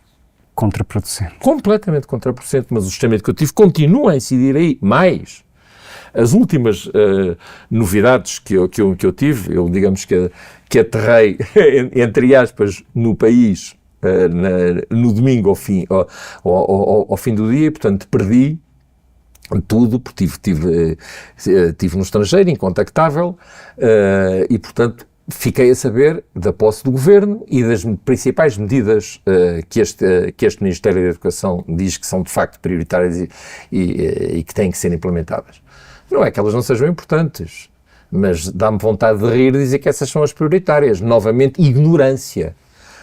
contraproducente. Completamente contraproducente, mas o sistema educativo continua a incidir aí. Mais, as últimas novidades que eu tive, eu digamos que aterrei, entre aspas, no país, no domingo ao fim do dia, portanto perdi tudo, porque estive no estrangeiro, incontactável, e portanto fiquei a saber da posse do Governo e das principais medidas que este Ministério da Educação diz que são de facto prioritárias e que têm que ser implementadas. Não é que elas não sejam importantes, mas dá-me vontade de rir e dizer que essas são as prioritárias. Novamente, ignorância.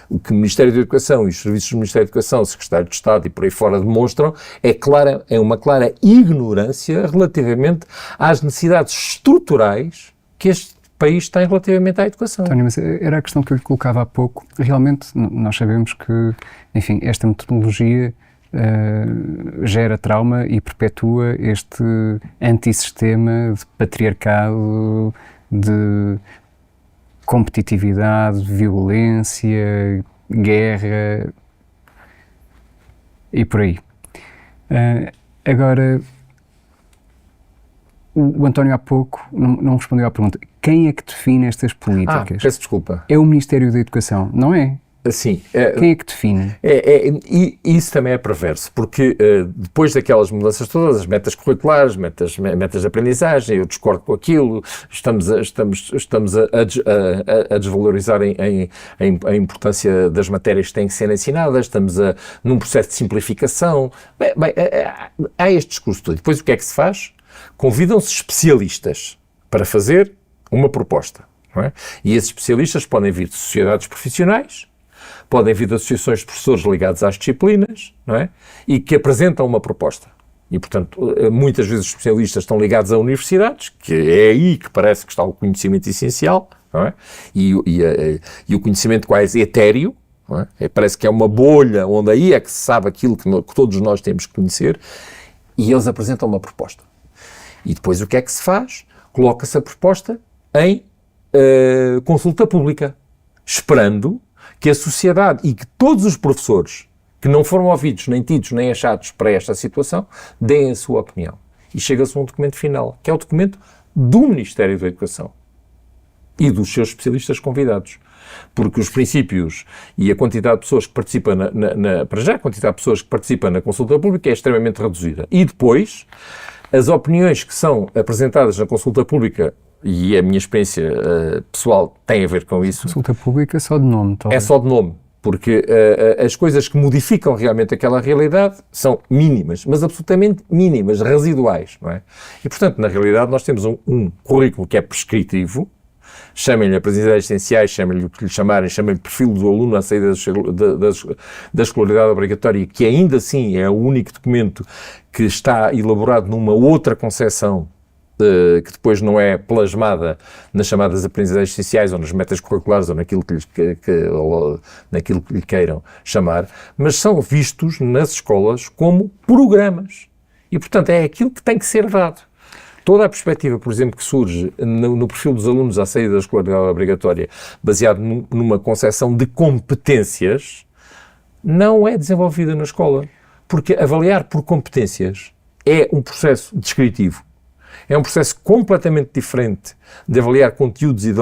O que o Ministério da Educação e os serviços do Ministério da Educação, o Secretário de Estado e por aí fora demonstram é uma clara ignorância relativamente às necessidades estruturais que este país tem relativamente à educação. António, mas era a questão que eu lhe colocava há pouco. Realmente, nós sabemos que, enfim, esta metodologia gera trauma e perpetua este antissistema de patriarcado, de competitividade, violência, guerra e por aí. Agora, o António há pouco não respondeu à pergunta. Quem é que define estas políticas? Peço desculpa. É o Ministério da Educação, não é? Sim. Quem é que define? E isso também é perverso, porque depois daquelas mudanças todas, as metas curriculares, metas de aprendizagem, eu discordo com aquilo, estamos a desvalorizar a importância das matérias que têm que ser ensinadas, estamos num processo de simplificação. Há este discurso todo. Depois o que é que se faz? Convidam-se especialistas para fazer uma proposta, não é? E esses especialistas podem vir de sociedades profissionais, podem vir de associações de professores ligados às disciplinas, não é? E que apresentam uma proposta. E, portanto, muitas vezes os especialistas estão ligados a universidades, que é aí que parece que está o conhecimento essencial, não é? E o conhecimento quase etéreo, não é? Parece que é uma bolha onde aí é que se sabe aquilo que todos nós temos que conhecer, e eles apresentam uma proposta. E depois o que é que se faz? Coloca-se a proposta em consulta pública, esperando que a sociedade e que todos os professores que não foram ouvidos, nem tidos, nem achados para esta situação, deem a sua opinião. E chega-se a um documento final, que é o documento do Ministério da Educação e dos seus especialistas convidados. Porque os princípios e a quantidade de pessoas que participam para já, a quantidade de pessoas que participam na consulta pública é extremamente reduzida. E depois, as opiniões que são apresentadas na consulta pública, e a minha experiência pessoal tem a ver com isso. Consulta pública só de nome, talvez. É só de nome, porque as coisas que modificam realmente aquela realidade são mínimas, mas absolutamente mínimas, residuais, não é? E, portanto, na realidade, nós temos um currículo que é prescritivo, chamem-lhe aprendizagens essenciais, chamem-lhe o que lhe chamarem, chamem-lhe perfil do aluno à saída da escolaridade obrigatória, que ainda assim é o único documento que está elaborado numa outra concepção que depois não é plasmada nas chamadas aprendizagens essenciais ou nas metas curriculares ou naquilo naquilo que lhe queiram chamar, mas são vistos nas escolas como programas. E, portanto, é aquilo que tem que ser dado. Toda a perspectiva, por exemplo, que surge no perfil dos alunos à saída da escolaridade obrigatória, baseado numa concepção de competências, não é desenvolvida na escola. Porque avaliar por competências é um processo descritivo. É um processo completamente diferente de avaliar conteúdos e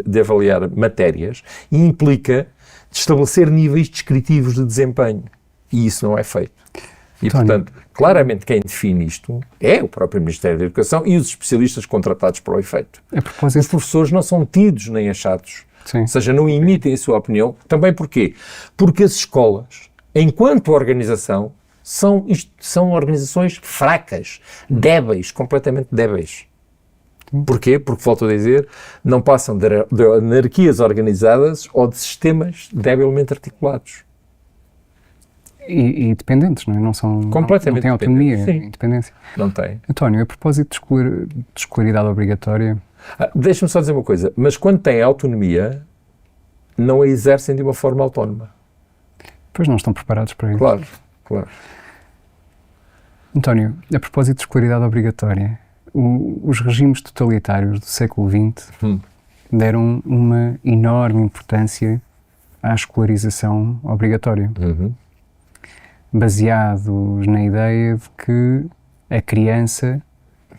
de avaliar matérias e implica estabelecer níveis descritivos de desempenho. E isso não é feito. E, portanto, claramente quem define isto é o próprio Ministério da Educação e os especialistas contratados para o efeito. Os professores não são tidos nem achados. Sim. Ou seja, não emitem a sua opinião. Também porquê? Porque as escolas, enquanto organização, são organizações fracas, débeis, completamente débeis. Porquê? Porque, volto a dizer, não passam de anarquias organizadas ou de sistemas debilmente articulados. E dependentes, não é? Não são, completamente não têm autonomia, independência. Não tem. António, a propósito de escolaridade obrigatória... Deixa-me só dizer uma coisa, mas quando têm autonomia, não a exercem de uma forma autónoma. Pois não estão preparados para isso. Claro. Claro. António, a propósito de escolaridade obrigatória, os regimes totalitários do século XX deram uma enorme importância à escolarização obrigatória, baseados na ideia de que a criança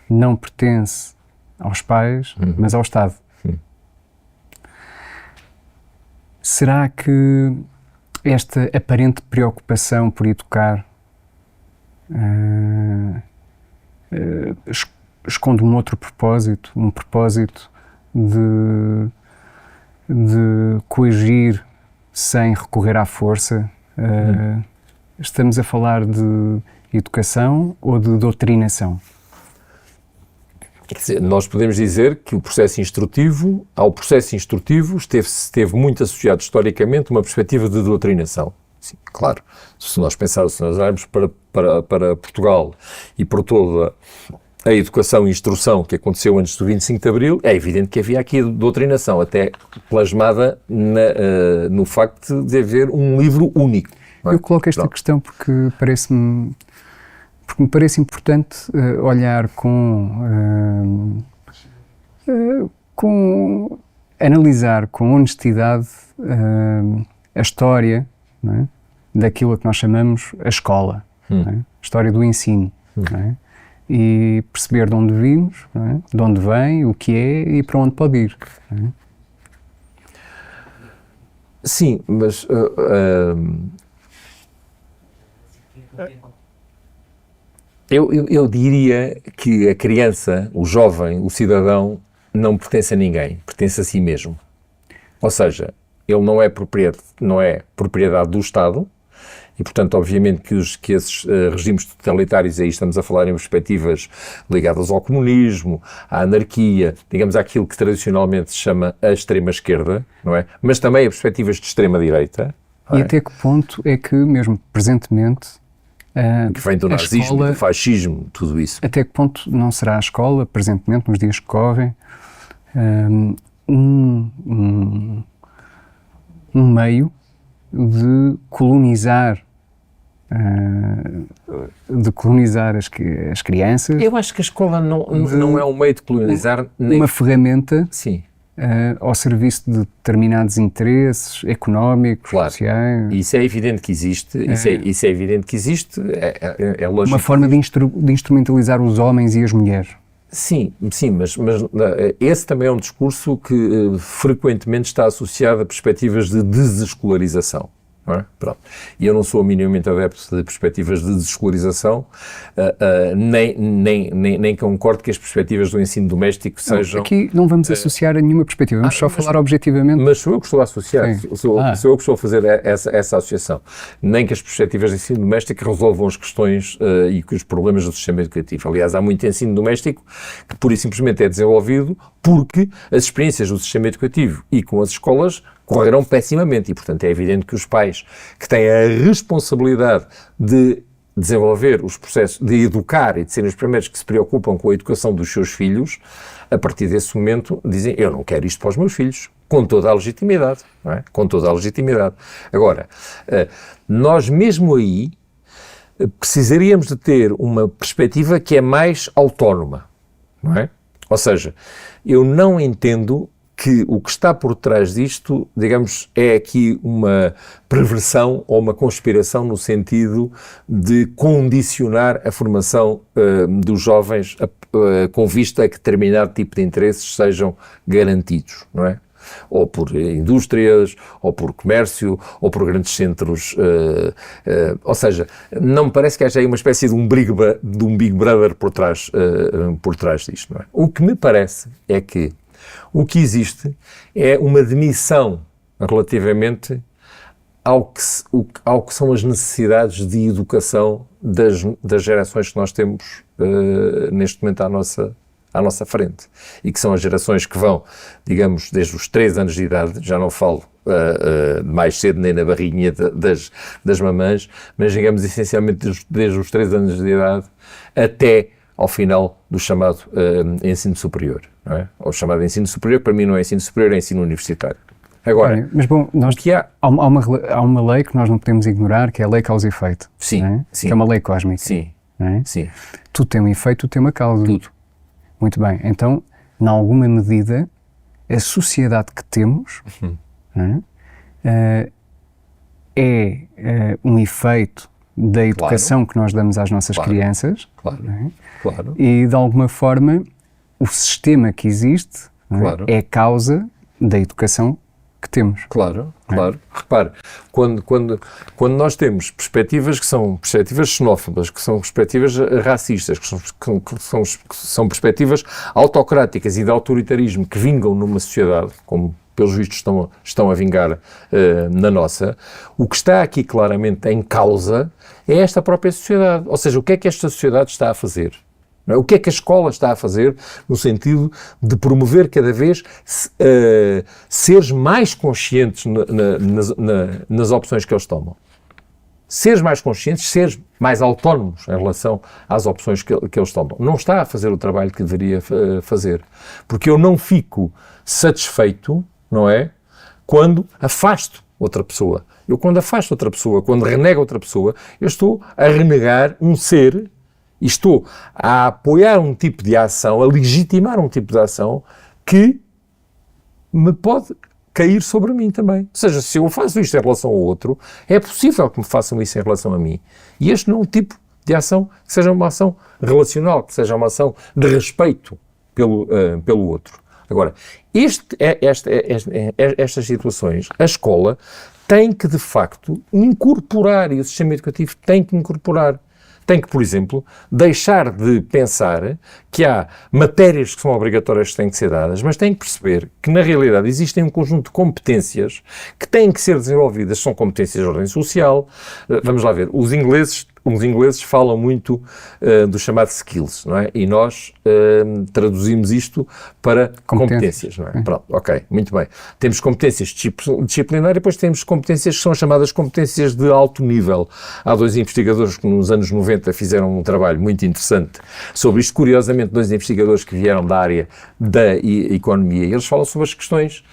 não pertence aos pais, mas ao Estado. Será que esta aparente preocupação por educar esconde um outro propósito, um propósito de coagir sem recorrer à força? Estamos a falar de educação ou de doutrinação? Quer dizer, nós podemos dizer que ao processo instrutivo esteve muito associado historicamente uma perspectiva de doutrinação. Sim, claro. Se nós olharmos para Portugal e por toda a educação e instrução que aconteceu antes do 25 de Abril, é evidente que havia aqui doutrinação, até plasmada no facto de haver um livro único. Eu coloco esta questão porque me parece importante olhar analisar com honestidade a história, não é, daquilo a que nós chamamos a escola, não é? A história do ensino, não é? E perceber de onde vimos, não é? De onde vem, o que é e para onde pode ir. Não é? Sim, mas eu diria que a criança, o jovem, o cidadão, não pertence a ninguém, pertence a si mesmo. Ou seja, ele não é propriedade do Estado e, portanto, obviamente que esses regimes totalitários, aí estamos a falar em perspectivas ligadas ao comunismo, à anarquia, digamos àquilo que tradicionalmente se chama a extrema-esquerda, não é? Mas também a perspectivas de extrema-direita. E até que ponto é que, mesmo presentemente, que vem do nazismo, escola, do fascismo, tudo isso. Até que ponto não será a escola, presentemente, nos dias que correm, um meio de colonizar as crianças? Eu acho que a escola não é um meio de colonizar. Uma ferramenta. Sim. Ao serviço de determinados interesses económicos, claro, sociais. Isso é evidente que existe, isso é evidente que existe, é lógico. Uma forma de instrumentalizar os homens e as mulheres. Sim, mas esse também é um discurso que frequentemente está associado a perspectivas de desescolarização. Não é? Pronto. E eu não sou minimamente adepto de perspectivas de desescolarização, nem concordo que as perspectivas do ensino doméstico sejam... Aqui não vamos associar a nenhuma perspectiva, vamos só falar objetivamente. Mas sou eu que estou a associar, sou eu que estou a fazer essa associação. Nem que as perspectivas de ensino doméstico resolvam as questões e que os problemas do sistema educativo. Aliás, há muito ensino doméstico que pura e simplesmente é desenvolvido porque as experiências do sistema educativo e com as escolas correram pessimamente e, portanto, é evidente que os pais que têm a responsabilidade de desenvolver os processos, de educar e de serem os primeiros que se preocupam com a educação dos seus filhos, a partir desse momento dizem, eu não quero isto para os meus filhos, com toda a legitimidade, não é? Com toda a legitimidade. Agora, nós mesmo aí precisaríamos de ter uma perspectiva que é mais autónoma, não é? Ou seja, eu não entendo que o que está por trás disto, digamos, é aqui uma perversão ou uma conspiração no sentido de condicionar a formação dos jovens com vista a que determinado tipo de interesses sejam garantidos, não é? Ou por indústrias, ou por comércio, ou por grandes centros. Ou seja, não me parece que haja aí uma espécie de um Big Brother por trás disto, não é? O que me parece é que o que existe é uma demissão relativamente ao que são as necessidades de educação das gerações que nós temos neste momento à nossa frente. E que são as gerações que vão, digamos, desde os 3 anos de idade, já não falo mais cedo nem na barriguinha das mamãs, mas digamos essencialmente desde os 3 anos de idade até ao final do chamado ensino superior, não é? O chamado ensino superior, para mim não é ensino superior, é ensino universitário. Agora, Olha, mas bom, há uma lei que nós não podemos ignorar, que é a lei causa e efeito. Sim, não é? sim. Que é uma lei cósmica. Sim, Não é? sim. Tudo tem um efeito, tudo tem uma causa. Tudo. Muito bem. Então, em alguma medida, a sociedade que temos não é um efeito da educação que nós damos às nossas crianças. Claro, não é? claro. E, de alguma forma, o sistema que existe é causa da educação que temos. Claro, claro. Repare, quando nós temos perspectivas que são perspectivas xenófobas, que são perspectivas racistas, que são perspectivas autocráticas e de autoritarismo que vingam numa sociedade, como pelos vistos estão a vingar na nossa, o que está aqui claramente em causa é esta própria sociedade. Ou seja, o que é que esta sociedade está a fazer? O que é que a escola está a fazer no sentido de promover cada vez seres mais conscientes nas opções que eles tomam? Seres mais conscientes, seres mais autónomos em relação às opções que eles tomam. Não está a fazer o trabalho que deveria fazer. Porque eu não fico satisfeito, não é? Quando afasto outra pessoa. Eu quando afasto outra pessoa, quando renego outra pessoa, eu estou a renegar um ser e estou a apoiar um tipo de ação, a legitimar um tipo de ação que me pode cair sobre mim também. Ou seja, se eu faço isto em relação ao outro, é possível que me façam isso em relação a mim. E este não é um tipo de ação que seja uma ação relacional, que seja uma ação de respeito pelo outro. Agora, estas situações, a escola tem que, de facto, incorporar, e o sistema educativo tem que incorporar. Tem que, por exemplo, deixar de pensar que há matérias que são obrigatórias que têm que ser dadas, mas tem que perceber que, na realidade, existem um conjunto de competências que têm que ser desenvolvidas. São competências de ordem social. Vamos lá ver. Os ingleses falam muito do chamado skills, não é? E nós traduzimos isto para competências, não é? Pronto, ok, muito bem. Temos competências disciplinares e depois temos competências que são chamadas competências de alto nível. Há dois investigadores que nos anos 90 fizeram um trabalho muito interessante sobre isto. Curiosamente, dois investigadores que vieram da área da economia, e eles falam sobre as questões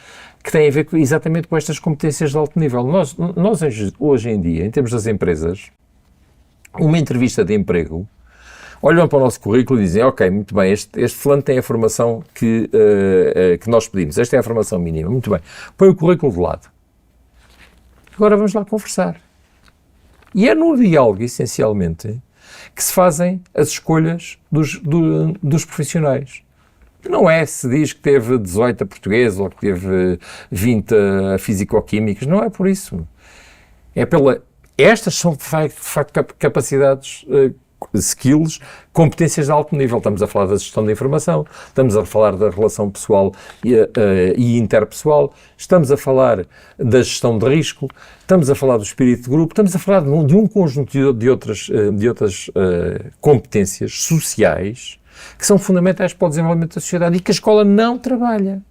que têm a ver exatamente com estas competências de alto nível. Nós hoje em dia, em termos das empresas, uma entrevista de emprego, olham para o nosso currículo e dizem, ok, muito bem, este fulano tem a formação que nós pedimos, esta é a formação mínima, muito bem, põe o currículo de lado. Agora vamos lá conversar. E é no diálogo, essencialmente, que se fazem as escolhas dos profissionais. Não é se diz que teve 18 a português ou que teve 20 a físico-químicas, não é por isso. É pela... Estas são, de facto, capacidades, skills, competências de alto nível. Estamos a falar da gestão da informação, estamos a falar da relação pessoal e interpessoal, estamos a falar da gestão de risco, estamos a falar do espírito de grupo, estamos a falar de um conjunto de outras competências sociais que são fundamentais para o desenvolvimento da sociedade e que a escola não trabalha.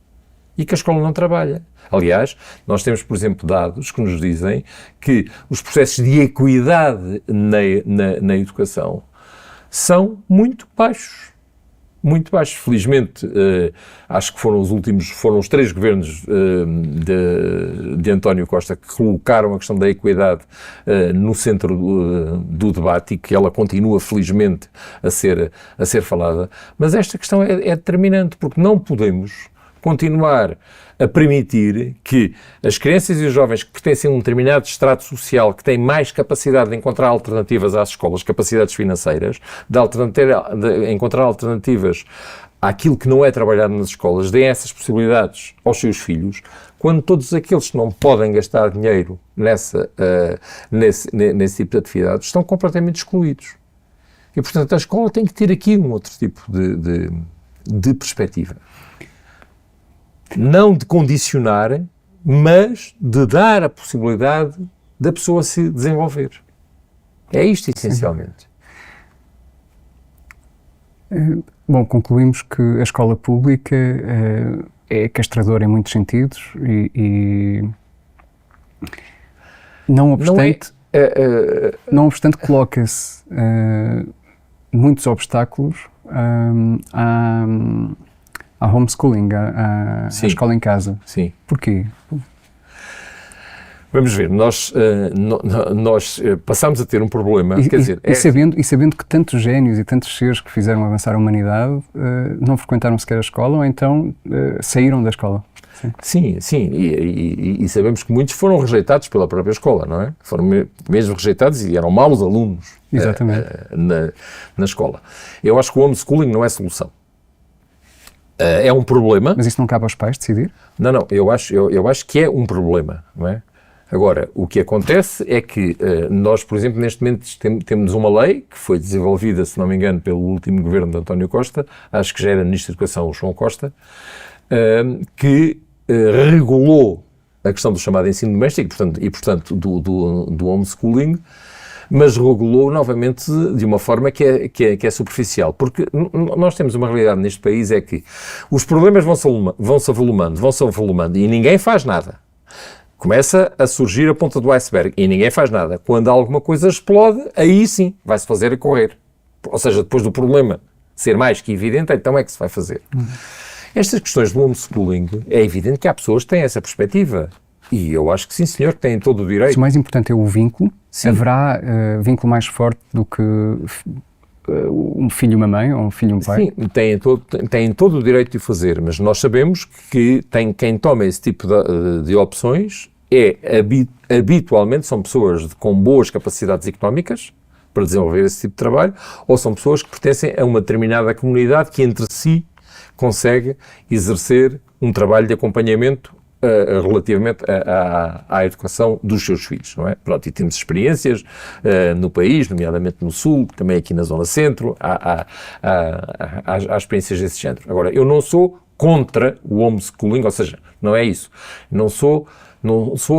Aliás, nós temos, por exemplo, dados que nos dizem que os processos de equidade na educação são muito baixos. Muito baixos. Felizmente, acho que foram os 3 governos de António Costa que colocaram a questão da equidade no centro do debate e que ela continua, felizmente, a ser falada. Mas esta questão é determinante, porque não podemos continuar a permitir que as crianças e os jovens que pertencem a um determinado estrato social, que têm mais capacidade de encontrar alternativas às escolas, capacidades financeiras, de encontrar alternativas àquilo que não é trabalhado nas escolas, deem essas possibilidades aos seus filhos, quando todos aqueles que não podem gastar dinheiro nesse tipo de atividades estão completamente excluídos. E, portanto, a escola tem que ter aqui um outro tipo de perspectiva. Não de condicionar, mas de dar a possibilidade da pessoa se desenvolver. É isto, essencialmente. Bom, concluímos que a escola pública é castradora em muitos sentidos e não obstante, coloca-se muitos obstáculos à homeschooling, à escola em casa. Sim. Porquê? Vamos ver, nós passámos a ter um problema, e sabendo que tantos génios e tantos seres que fizeram avançar a humanidade não frequentaram sequer a escola ou então saíram da escola. Sim, e sabemos que muitos foram rejeitados pela própria escola, não é? Foram mesmo rejeitados e eram maus alunos. Exatamente. Na escola. Eu acho que o homeschooling não é solução. É um problema. Mas isso não cabe aos pais decidir? Não, eu acho que é um problema, não é? Agora, o que acontece é que nós, por exemplo, neste momento temos uma lei que foi desenvolvida, se não me engano, pelo último governo de António Costa, acho que já era Ministro da Educação, o João Costa, que regulou a questão do chamado ensino doméstico e, portanto, do homeschooling, mas regulou novamente de uma forma que é superficial. Porque nós temos uma realidade neste país, é que os problemas vão-se avolumando e ninguém faz nada. Começa a surgir a ponta do iceberg e ninguém faz nada. Quando alguma coisa explode, aí sim vai-se fazer a correr. Ou seja, depois do problema ser mais que evidente, então é que se vai fazer. Estas questões do homeschooling, é evidente que há pessoas que têm essa perspectiva. E eu acho que sim, senhor, que têm todo o direito. O mais importante é o vínculo. Sim. Haverá vínculo mais forte do que um filho e uma mãe ou um filho e um pai? Sim, têm todo o direito de o fazer, mas nós sabemos que quem toma esse tipo de opções habitualmente são pessoas com boas capacidades económicas para desenvolver esse tipo de trabalho, ou são pessoas que pertencem a uma determinada comunidade que entre si consegue exercer um trabalho de acompanhamento relativamente à educação dos seus filhos, não é? Pronto, e temos experiências no país, nomeadamente no Sul, também aqui na Zona Centro, há experiências desse género. Agora, eu não sou contra o homeschooling, ou seja, não é isso. Não sou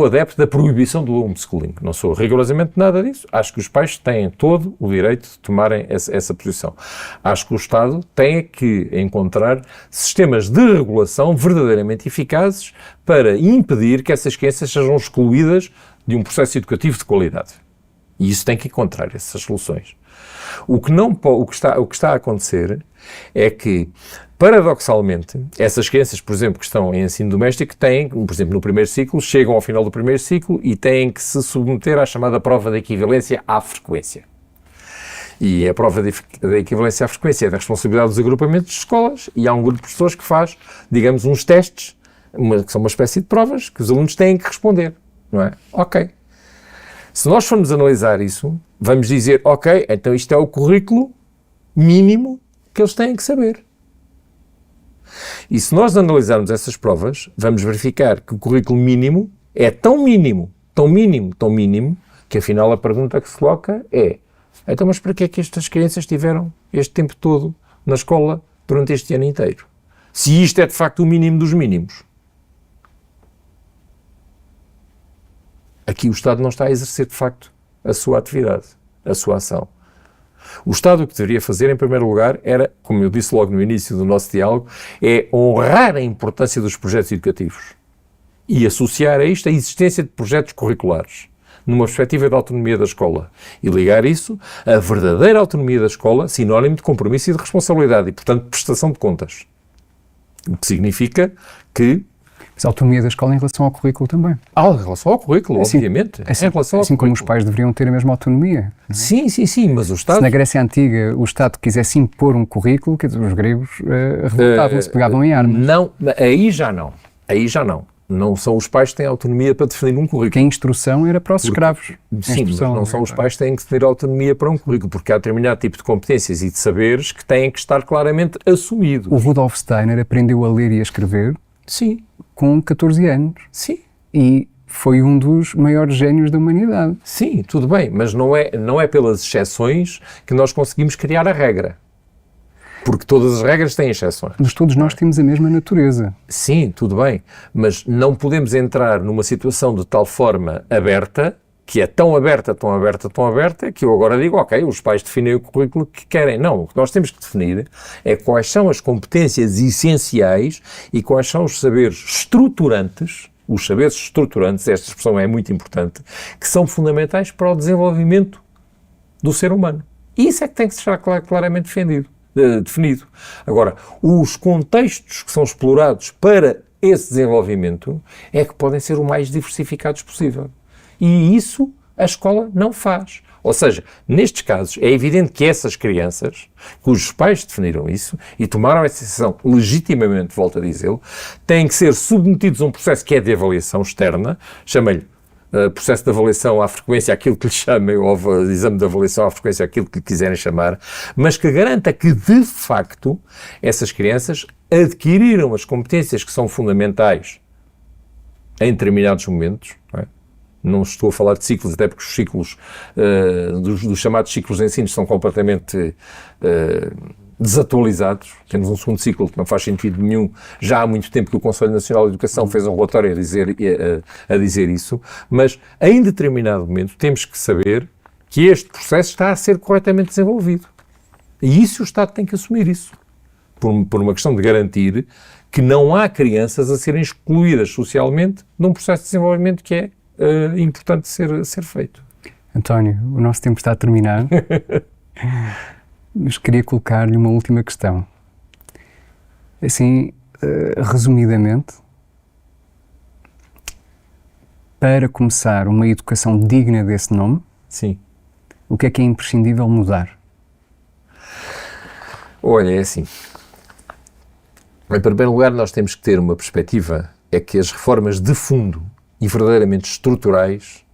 adepto da proibição do homeschooling. Não sou rigorosamente nada disso. Acho que os pais têm todo o direito de tomarem essa posição. Acho que o Estado tem que encontrar sistemas de regulação verdadeiramente eficazes para impedir que essas crianças sejam excluídas de um processo educativo de qualidade. E isso tem que encontrar essas soluções. O que está a acontecer é que, paradoxalmente, essas crianças, por exemplo, que estão em ensino doméstico, têm, por exemplo, no primeiro ciclo, chegam ao final do primeiro ciclo e têm que se submeter à chamada prova de equivalência à frequência. E a prova de equivalência à frequência é da responsabilidade dos agrupamentos de escolas e há um grupo de pessoas que faz, digamos, uns testes, que são uma espécie de provas que os alunos têm que responder, não é? Ok. Se nós formos analisar isso, vamos dizer, ok, então isto é o currículo mínimo que eles têm que saber. E se nós analisarmos essas provas, vamos verificar que o currículo mínimo é tão mínimo, que afinal a pergunta que se coloca é, então mas para que é que estas crianças tiveram este tempo todo na escola durante este ano inteiro? Se isto é de facto o mínimo dos mínimos. Aqui o Estado não está a exercer, de facto, a sua atividade, a sua ação. O Estado o que deveria fazer, em primeiro lugar, era, como eu disse logo no início do nosso diálogo, é honrar a importância dos projetos educativos e associar a isto a existência de projetos curriculares, numa perspectiva de autonomia da escola. E ligar isso à verdadeira autonomia da escola, sinónimo de compromisso e de responsabilidade e, portanto, prestação de contas. O que significa que Mas a autonomia da escola em relação ao currículo também. Em relação ao currículo, obviamente. Assim como os pais deveriam ter a mesma autonomia. Sim, mas o Estado... Se na Grécia Antiga o Estado quisesse impor um currículo, quer dizer, os gregos revoltavam-se, pegavam em armas. Não, aí já não. Não são os pais que têm autonomia para definir um currículo. Porque a instrução era para os escravos. Sim, mas não são os pais que têm que ter autonomia para um currículo, porque há determinado tipo de competências e de saberes que têm que estar claramente assumidos. O Rudolf Steiner aprendeu a ler e a escrever com 14 anos. Sim. E foi um dos maiores génios da humanidade. Sim, tudo bem, mas não é pelas exceções que nós conseguimos criar a regra. Porque todas as regras têm exceções. Mas todos nós temos a mesma natureza. Sim, tudo bem, mas não podemos entrar numa situação de tal forma aberta, que é tão aberta, que eu agora digo, ok, os pais definem o currículo que querem. Não, o que nós temos que definir é quais são as competências essenciais e quais são os saberes estruturantes, esta expressão é muito importante, que são fundamentais para o desenvolvimento do ser humano. E isso é que tem que estar claramente definido. Agora, os contextos que são explorados para esse desenvolvimento é que podem ser o mais diversificados possível. E isso a escola não faz. Ou seja, nestes casos, é evidente que essas crianças, cujos pais definiram isso e tomaram essa decisão legitimamente, volto a dizê-lo, têm que ser submetidos a um processo que é de avaliação externa, chama-lhe processo de avaliação à frequência, aquilo que lhe chamem, ou exame de avaliação à frequência, aquilo que lhe quiserem chamar, mas que garanta que, de facto, essas crianças adquiriram as competências que são fundamentais em determinados momentos, não é? Não estou a falar de ciclos, até porque os ciclos, dos chamados ciclos de ensino são completamente desatualizados. Temos um segundo ciclo que não faz sentido nenhum. Já há muito tempo que o Conselho Nacional de Educação fez um relatório a dizer isso, mas em determinado momento temos que saber que este processo está a ser corretamente desenvolvido. E isso o Estado tem que assumir isso. Por uma questão de garantir que não há crianças a serem excluídas socialmente num processo de desenvolvimento que é importante ser feito. António, o nosso tempo está a terminar, mas queria colocar-lhe uma última questão. Assim, resumidamente, para começar uma educação digna desse nome, sim, o que é imprescindível mudar? Olha, é assim. Em primeiro lugar, nós temos que ter uma perspectiva, é que as reformas de fundo e verdadeiramente estruturais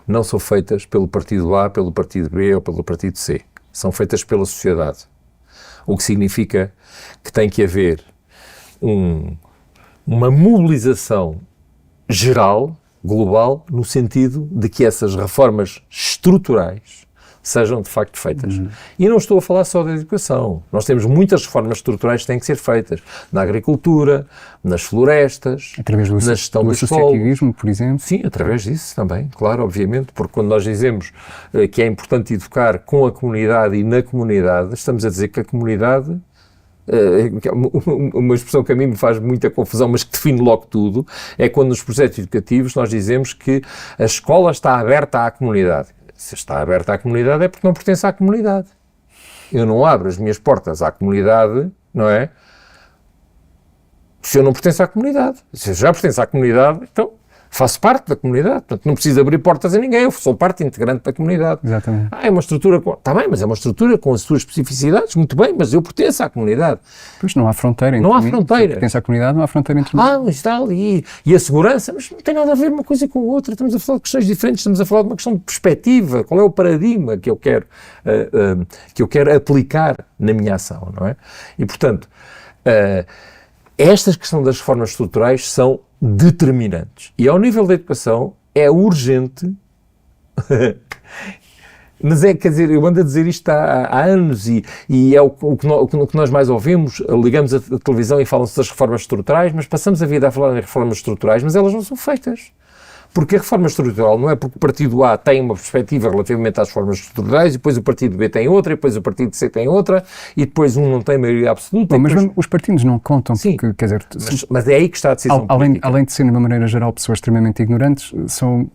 não são feitas pelo partido A, pelo partido B ou pelo partido C. São feitas pela sociedade. O que significa que tem que haver uma mobilização geral, global, no sentido de que essas reformas estruturais sejam de facto feitas. E não estou a falar só da educação. Nós temos muitas reformas estruturais que têm que ser feitas na agricultura, nas florestas, através do na gestão do associativismo, por exemplo. Sim, através disso também, claro, obviamente, porque quando nós dizemos que é importante educar com a comunidade e na comunidade, estamos a dizer que a comunidade, uma expressão que a mim me faz muita confusão, mas que define logo tudo, é quando nos projetos educativos nós dizemos que a escola está aberta à comunidade. Se está aberta à comunidade é porque não pertence à comunidade. Eu não abro as minhas portas à comunidade, não é? Se eu não pertenço à comunidade. Se eu já pertenço à comunidade, então faço parte da comunidade. Portanto, não preciso abrir portas a ninguém. Eu sou parte integrante da comunidade. Exatamente. É uma estrutura... Está bem, mas é uma estrutura com as suas especificidades. Muito bem, mas eu pertenço à comunidade. Pois não há fronteira entre Não há fronteira. Se pertence à comunidade, não há fronteira entre mas está ali. E a segurança, mas não tem nada a ver uma coisa com a outra. Estamos a falar de questões diferentes. Estamos a falar de uma questão de perspectiva. Qual é o paradigma que eu quero aplicar na minha ação, não é? E, portanto, estas questões das reformas estruturais são determinantes. E ao nível da educação é urgente, mas quer dizer, eu ando a dizer isto há anos e é o que nós mais ouvimos, ligamos a televisão e falam-se das reformas estruturais, mas passamos a vida a falar em reformas estruturais, mas elas não são feitas. Porque a reforma estrutural não é porque o partido A tem uma perspectiva relativamente às reformas estruturais e depois o partido B tem outra e depois o partido C tem outra e depois um não tem maioria absoluta. Bom, mas os partidos não contam. Sim, porque, quer dizer, mas é aí que está a decisão política. Além de serem, de uma maneira geral, pessoas extremamente ignorantes, são,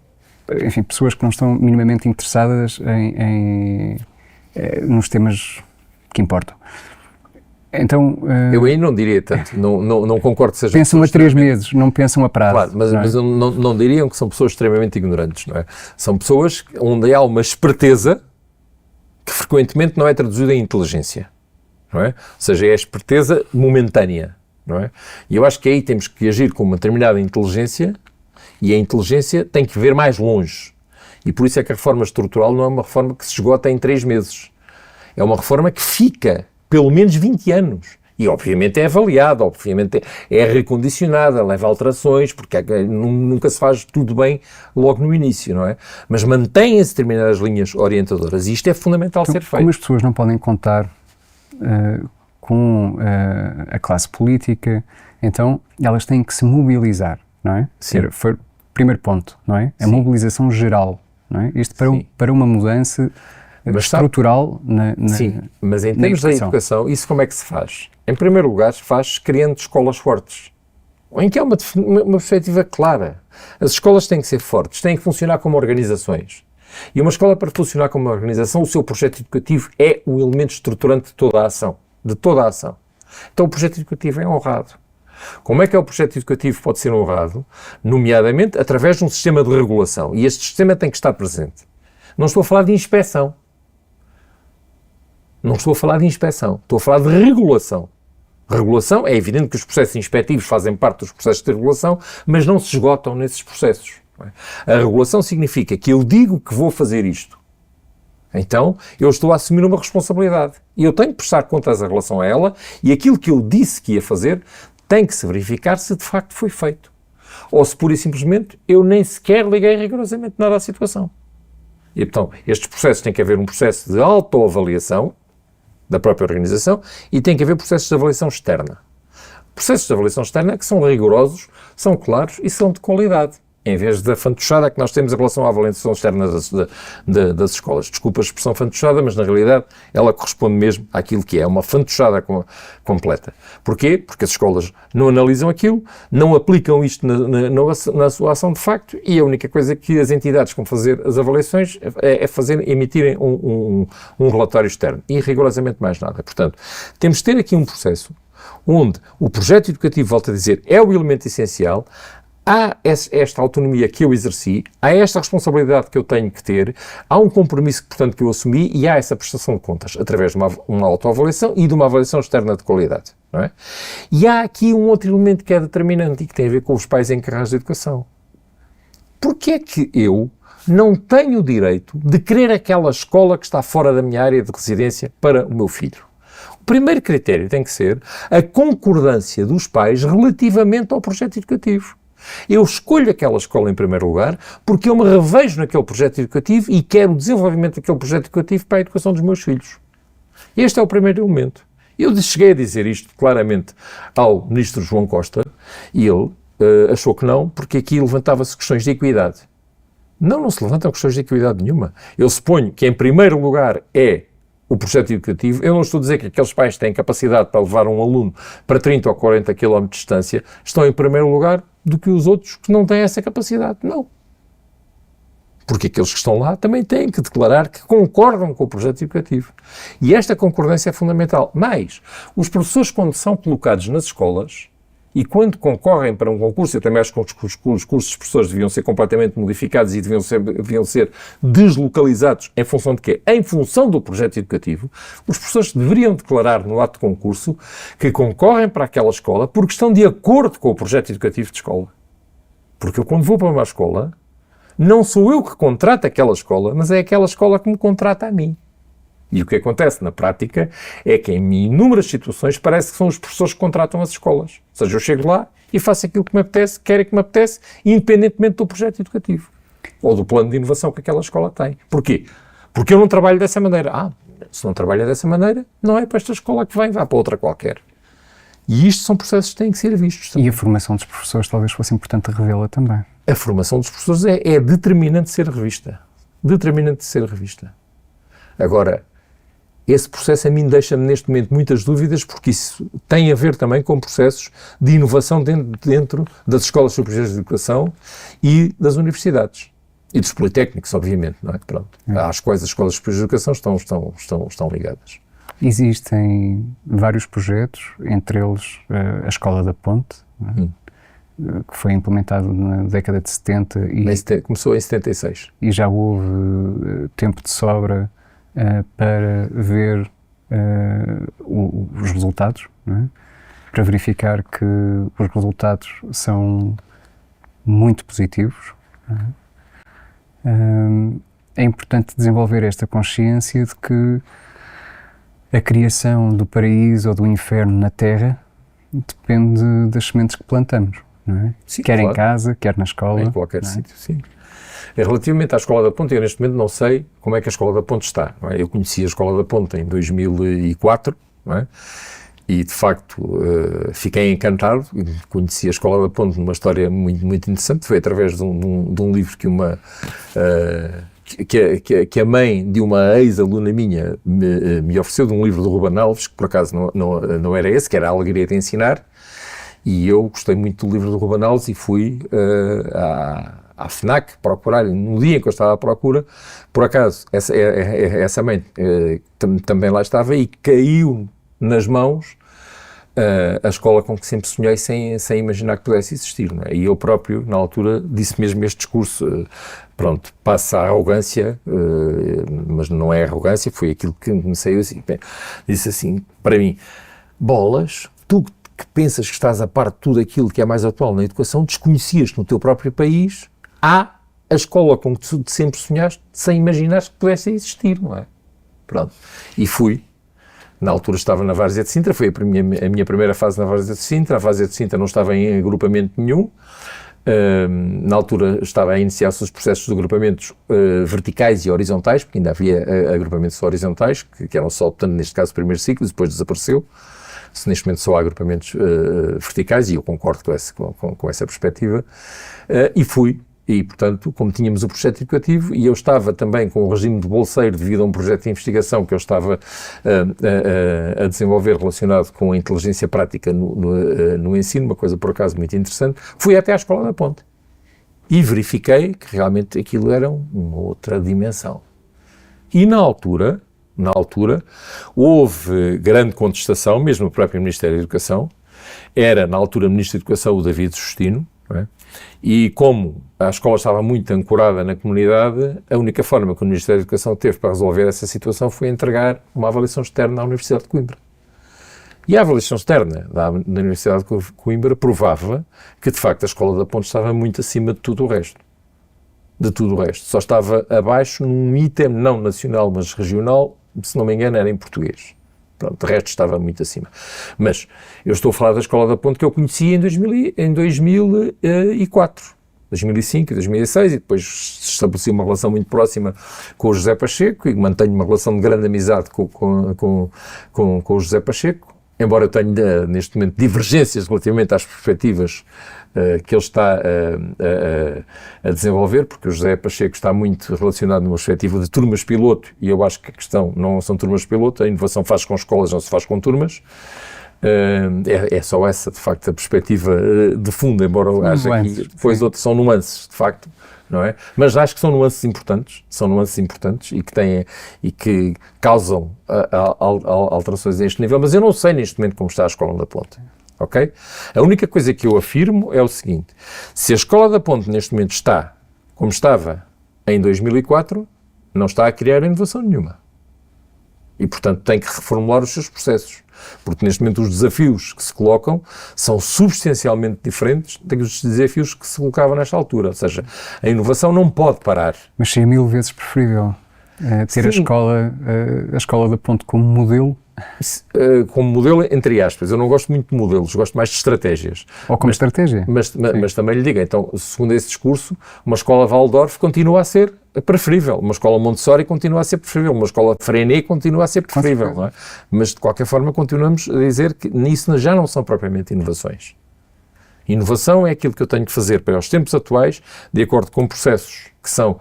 enfim, pessoas que não estão minimamente interessadas nos temas que importam. Então, eu aí não diria tanto, não concordo que seja... Pensam a 3 meses, não pensam a prazo. Claro, mas não diriam que são pessoas extremamente ignorantes, não é? São pessoas onde há uma esperteza que frequentemente não é traduzida em inteligência, não é? Ou seja, é a esperteza momentânea, não é? E eu acho que aí temos que agir com uma determinada inteligência e a inteligência tem que ver mais longe. E por isso é que a reforma estrutural não é uma reforma que se esgota em 3 meses. É uma reforma que fica pelo menos 20 anos. E, obviamente, é avaliada, obviamente é recondicionada, leva alterações, porque nunca se faz tudo bem logo no início, não é? Mas mantém-se determinadas linhas orientadoras e isto é fundamental ser feito. Como as pessoas não podem contar com a classe política, então elas têm que se mobilizar, não é? Sim. Foi o primeiro ponto, não é? A Sim. mobilização geral, não é? Isto para uma mudança estrutural Sim, mas em termos da educação, isso como é que se faz? Em primeiro lugar, faz criando escolas fortes, em que há uma perspectiva clara. As escolas têm que ser fortes, têm que funcionar como organizações. E uma escola, para funcionar como uma organização, o seu projeto educativo é o elemento estruturante de toda a ação. Então o projeto educativo é honrado. Como é que o projeto educativo pode ser honrado? Nomeadamente através de um sistema de regulação. E este sistema tem que estar presente. Não estou a falar de inspeção. Não estou a falar de inspeção. Estou a falar de regulação. Regulação, é evidente que os processos inspectivos fazem parte dos processos de regulação, mas não se esgotam nesses processos. A regulação significa que eu digo que vou fazer isto. Então, eu estou a assumir uma responsabilidade. E eu tenho que prestar contas em relação a ela e aquilo que eu disse que ia fazer tem que se verificar se de facto foi feito. Ou se pura e simplesmente eu nem sequer liguei rigorosamente nada à situação. E, então, estes processos têm que haver um processo de autoavaliação da própria organização e tem que haver processos de avaliação externa. Processos de avaliação externa que são rigorosos, são claros e são de qualidade. Em vez da fantochada que nós temos em relação à avaliação externa das escolas. Desculpa a expressão fantochada, mas na realidade ela corresponde mesmo àquilo que é uma fantochada completa. Porquê? Porque as escolas não analisam aquilo, não aplicam isto na sua ação de facto e a única coisa que as entidades que vão fazer as avaliações é emitirem um relatório externo e rigorosamente mais nada. Portanto, temos de ter aqui um processo onde o projeto educativo, volto a dizer, é o elemento essencial. Há esta autonomia que eu exerci, há esta responsabilidade que eu tenho que ter, há um compromisso, portanto, que eu assumi e há essa prestação de contas através de uma autoavaliação e de uma avaliação externa de qualidade. Não é? E há aqui um outro elemento que é determinante e que tem a ver com os pais encarregados de educação. Porquê é que eu não tenho o direito de querer aquela escola que está fora da minha área de residência para o meu filho? O primeiro critério tem que ser a concordância dos pais relativamente ao projeto educativo. Eu escolho aquela escola em primeiro lugar porque eu me revejo naquele projeto educativo e quero o desenvolvimento daquele projeto educativo para a educação dos meus filhos. Este é o primeiro elemento. Eu cheguei a dizer isto claramente ao ministro João Costa e ele achou que não, porque aqui levantava-se questões de equidade. Não se levantam questões de equidade nenhuma. Eu suponho que em primeiro lugar é o projeto educativo. Eu não estou a dizer que aqueles pais que têm capacidade para levar um aluno para 30 ou 40 km de distância estão em primeiro lugar do que os outros que não têm essa capacidade. Não. Porque aqueles que estão lá também têm que declarar que concordam com o projeto educativo. E esta concordância é fundamental. Mas os professores, quando são colocados nas escolas e quando concorrem para um concurso, eu também acho que os cursos de professores deviam ser completamente modificados e deviam ser deslocalizados em função de quê? Em função do projeto educativo, os professores deveriam declarar no ato de concurso que concorrem para aquela escola porque estão de acordo com o projeto educativo de escola. Porque eu, quando vou para uma escola, não sou eu que contrato aquela escola, mas é aquela escola que me contrata a mim. E o que acontece na prática é que em inúmeras situações parece que são os professores que contratam as escolas. Ou seja, eu chego lá e faço aquilo que me apetece, quero que me apetece, independentemente do projeto educativo. Ou do plano de inovação que aquela escola tem. Porquê? Porque eu não trabalho dessa maneira. Se não trabalha dessa maneira, não é para esta escola que vem, vá para outra qualquer. E isto são processos que têm que ser vistos também. E a formação dos professores talvez fosse importante revê-la também. A formação dos professores é determinante de ser revista. Determinante de ser revista. Agora, esse processo a mim deixa-me neste momento muitas dúvidas porque isso tem a ver também com processos de inovação dentro das escolas superiores de educação e das universidades. E dos politécnicos, obviamente, não é? Pronto. Às quais as escolas superiores de educação estão ligadas. Existem vários projetos, entre eles a Escola da Ponte, não é? Que foi implementado na década de 70 e começou em 76. E já houve tempo de sobra para ver os resultados, não é? Para verificar que os resultados são muito positivos. Não é? É importante desenvolver esta consciência de que a criação do paraíso ou do inferno na Terra depende das sementes que plantamos, não é? Sim, quer claro. Em casa, quer na escola. Em qualquer sítio, sim. Relativamente à Escola da Ponte, eu neste momento não sei como é que a Escola da Ponte está. Não é? Eu conheci a Escola da Ponte em 2004, não é? E de facto fiquei encantado. Conheci a Escola da Ponte numa história muito, muito interessante. Foi através de um livro que que a mãe de uma ex-aluna minha me ofereceu, de um livro do Ruben Alves, que por acaso não era esse, que era A Alegria de Ensinar. E eu gostei muito do livro do Ruben Alves e fui à FNAC procurar, no dia em que eu estava à procura, por acaso, essa mãe também lá estava e caiu nas mãos a escola com que sempre sonhei sem imaginar que pudesse existir, não é? E eu próprio, na altura, disse mesmo este discurso, pronto, passa a arrogância, mas não é arrogância, foi aquilo que me saiu assim, disse assim, para mim, bolas, tu que pensas que estás a par de tudo aquilo que é mais atual na educação, desconhecias que no teu próprio país há a escola com que tu sempre sonhaste sem imaginar que pudesse existir, não é? Pronto, e fui. Na altura estava na Várzea de Sintra, foi a minha primeira fase na Várzea de Sintra. A Várzea de Sintra não estava em agrupamento nenhum. Na altura estava a iniciar-se os processos de agrupamentos verticais e horizontais, porque ainda havia agrupamentos horizontais, que eram só, portanto, neste caso, o primeiro ciclo, depois desapareceu. Neste momento só há agrupamentos verticais, e eu concordo com essa perspectiva. E fui. E, portanto, como tínhamos o projeto educativo, e eu estava também com o regime de bolseiro devido a um projeto de investigação que eu estava a desenvolver relacionado com a inteligência prática no ensino, uma coisa por acaso muito interessante, fui até à Escola da Ponte e verifiquei que realmente aquilo era uma outra dimensão. E na altura, houve grande contestação, mesmo o próprio Ministério da Educação, era na altura Ministro da Educação o David Justino, não é? E como a escola estava muito ancorada na comunidade, a única forma que o Ministério da Educação teve para resolver essa situação foi entregar uma avaliação externa à Universidade de Coimbra. E a avaliação externa da Universidade de Coimbra provava que, de facto, a Escola da Ponte estava muito acima de tudo o resto. De tudo o resto. Só estava abaixo num item não nacional, mas regional, se não me engano, era em português. Pronto, de resto estava muito acima. Mas eu estou a falar da Escola da Ponte que eu conheci em 2004, 2005 e 2006, e depois estabeleci uma relação muito próxima com o José Pacheco, e mantenho uma relação de grande amizade com o José Pacheco, embora eu tenha neste momento divergências relativamente às perspectivas que ele está a desenvolver, porque o José Pacheco está muito relacionado numa perspectiva de turmas piloto, e eu acho que a questão não são turmas piloto, a inovação faz com escolas, não se faz com turmas. É só essa, de facto, a perspectiva de fundo, embora eu ache que depois outros são nuances, de facto, não é? Mas acho que são nuances importantes e que causam alterações a este nível, mas eu não sei neste momento como está a Escola da Ponte. Ok? A única coisa que eu afirmo é o seguinte: se a Escola da Ponte neste momento está como estava em 2004, não está a criar inovação nenhuma. E, portanto, tem que reformular os seus processos. Porque, neste momento, os desafios que se colocam são substancialmente diferentes dos desafios que se colocavam nesta altura. Ou seja, a inovação não pode parar. Mas seria 1000 vezes preferível ter a Escola da Ponte como modelo. Como modelo, entre aspas. Eu não gosto muito de modelos, gosto mais de estratégias. Ou como estratégia. Mas também lhe digo, então, segundo esse discurso, uma escola Waldorf continua a ser preferível, uma escola Montessori continua a ser preferível, uma escola Freinet continua a ser preferível, não é? Mas, de qualquer forma, continuamos a dizer que nisso já não são propriamente inovações. Inovação é aquilo que eu tenho que fazer para os tempos atuais, de acordo com processos que são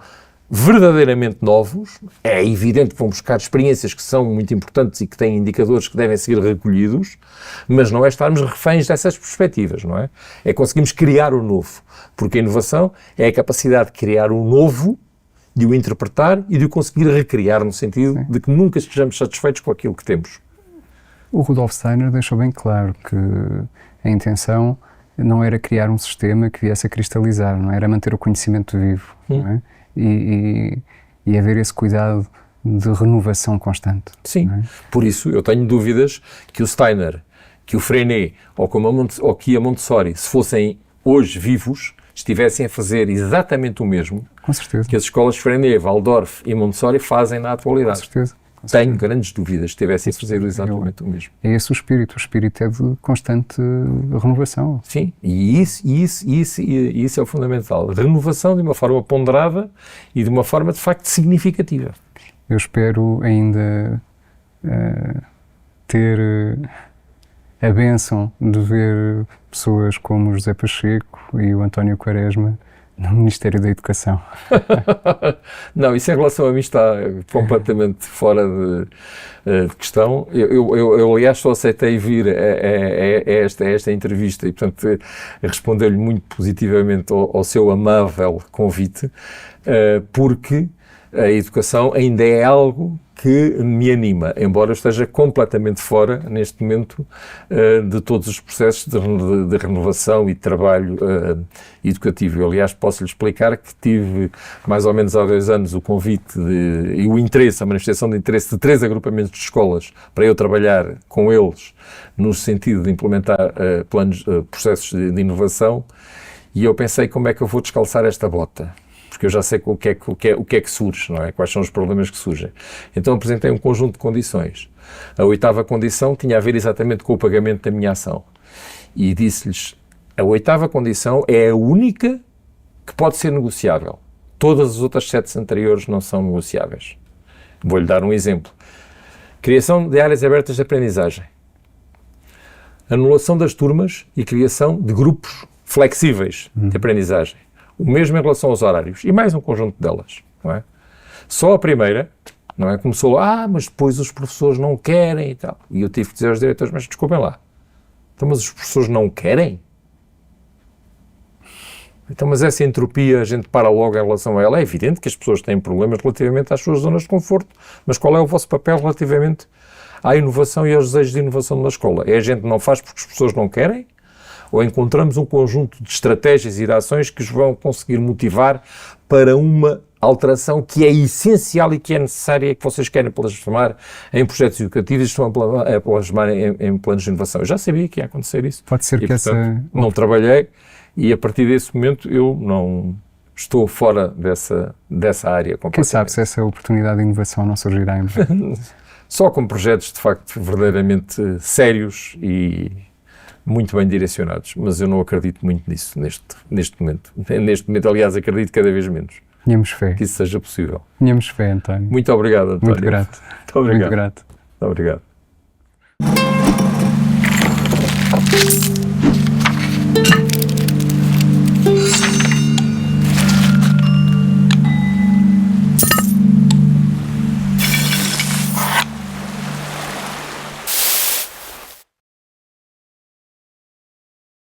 verdadeiramente novos. É evidente que vão buscar experiências que são muito importantes e que têm indicadores que devem ser recolhidos, mas não é estarmos reféns dessas perspectivas, não é? É conseguirmos criar o novo, porque a inovação é a capacidade de criar o novo, de o interpretar e de o conseguir recriar, no sentido de que nunca estejamos satisfeitos com aquilo que temos. O Rudolf Steiner deixou bem claro que a intenção não era criar um sistema que viesse a cristalizar, não era manter o conhecimento vivo, não é? E haver esse cuidado de renovação constante. Sim, não é? Por isso eu tenho dúvidas que o Steiner, que o Freinet ou que a Montessori, se fossem hoje vivos, estivessem a fazer exatamente o mesmo Com certeza. que as escolas Freinet, Waldorf e Montessori fazem na atualidade. Com certeza. Tenho grandes dúvidas que estivessem a fazer exatamente o mesmo. É esse o espírito é de constante renovação. Sim, e isso é o fundamental. Renovação de uma forma ponderada e de uma forma, de facto, significativa. Eu espero ainda ter a bênção de ver pessoas como o José Pacheco e o António Quaresma no Ministério da Educação. Não, isso em relação a mim está completamente fora de questão. Eu, aliás, só aceitei vir a esta entrevista e, portanto, responder-lhe muito positivamente ao seu amável convite, porque a educação ainda é algo que me anima, embora eu esteja completamente fora, neste momento, de todos os processos de renovação e de trabalho educativo. Eu, aliás, posso-lhe explicar que tive, mais ou menos há 2 anos, o convite e o interesse, a manifestação de interesse de 3 agrupamentos de escolas para eu trabalhar com eles no sentido de implementar processos de inovação, e eu pensei, como é que eu vou descalçar esta bota? Porque eu já sei o que é que surge, não é? Quais são os problemas que surgem. Então apresentei um conjunto de condições. A 8ª condição tinha a ver exatamente com o pagamento da minha ação. E disse-lhes, a 8ª condição é a única que pode ser negociável. Todas as outras 7 anteriores não são negociáveis. Vou-lhe dar um exemplo. Criação de áreas abertas de aprendizagem. Anulação das turmas e criação de grupos flexíveis de aprendizagem. O mesmo em relação aos horários. E mais um conjunto delas, não é? Só a primeira, não é? Começou, mas depois os professores não querem e tal. E eu tive que dizer aos diretores, mas desculpem lá. Então, mas os professores não querem? Então, mas essa entropia, a gente para logo em relação a ela. É evidente que as pessoas têm problemas relativamente às suas zonas de conforto, mas qual é o vosso papel relativamente à inovação e aos desejos de inovação na escola? É a gente não faz porque as pessoas não querem? Ou encontramos um conjunto de estratégias e de ações que os vão conseguir motivar para uma alteração que é essencial e que é necessária, que vocês querem plasmar em projetos educativos e estão a plasmar em planos de inovação? Eu já sabia que ia acontecer isso. Pode ser e, que portanto, não trabalhei e a partir desse momento eu não estou fora dessa área completamente. Quem sabe se essa oportunidade de inovação não surgirá em breve? Só com projetos de facto verdadeiramente sérios e muito bem direcionados, mas eu não acredito muito nisso neste momento. Neste momento, aliás, acredito cada vez menos. Tínhamos fé. Que isso seja possível. Tínhamos fé, António. Muito obrigado, António. Muito grato. Muito obrigado. Muito grato. Muito obrigado.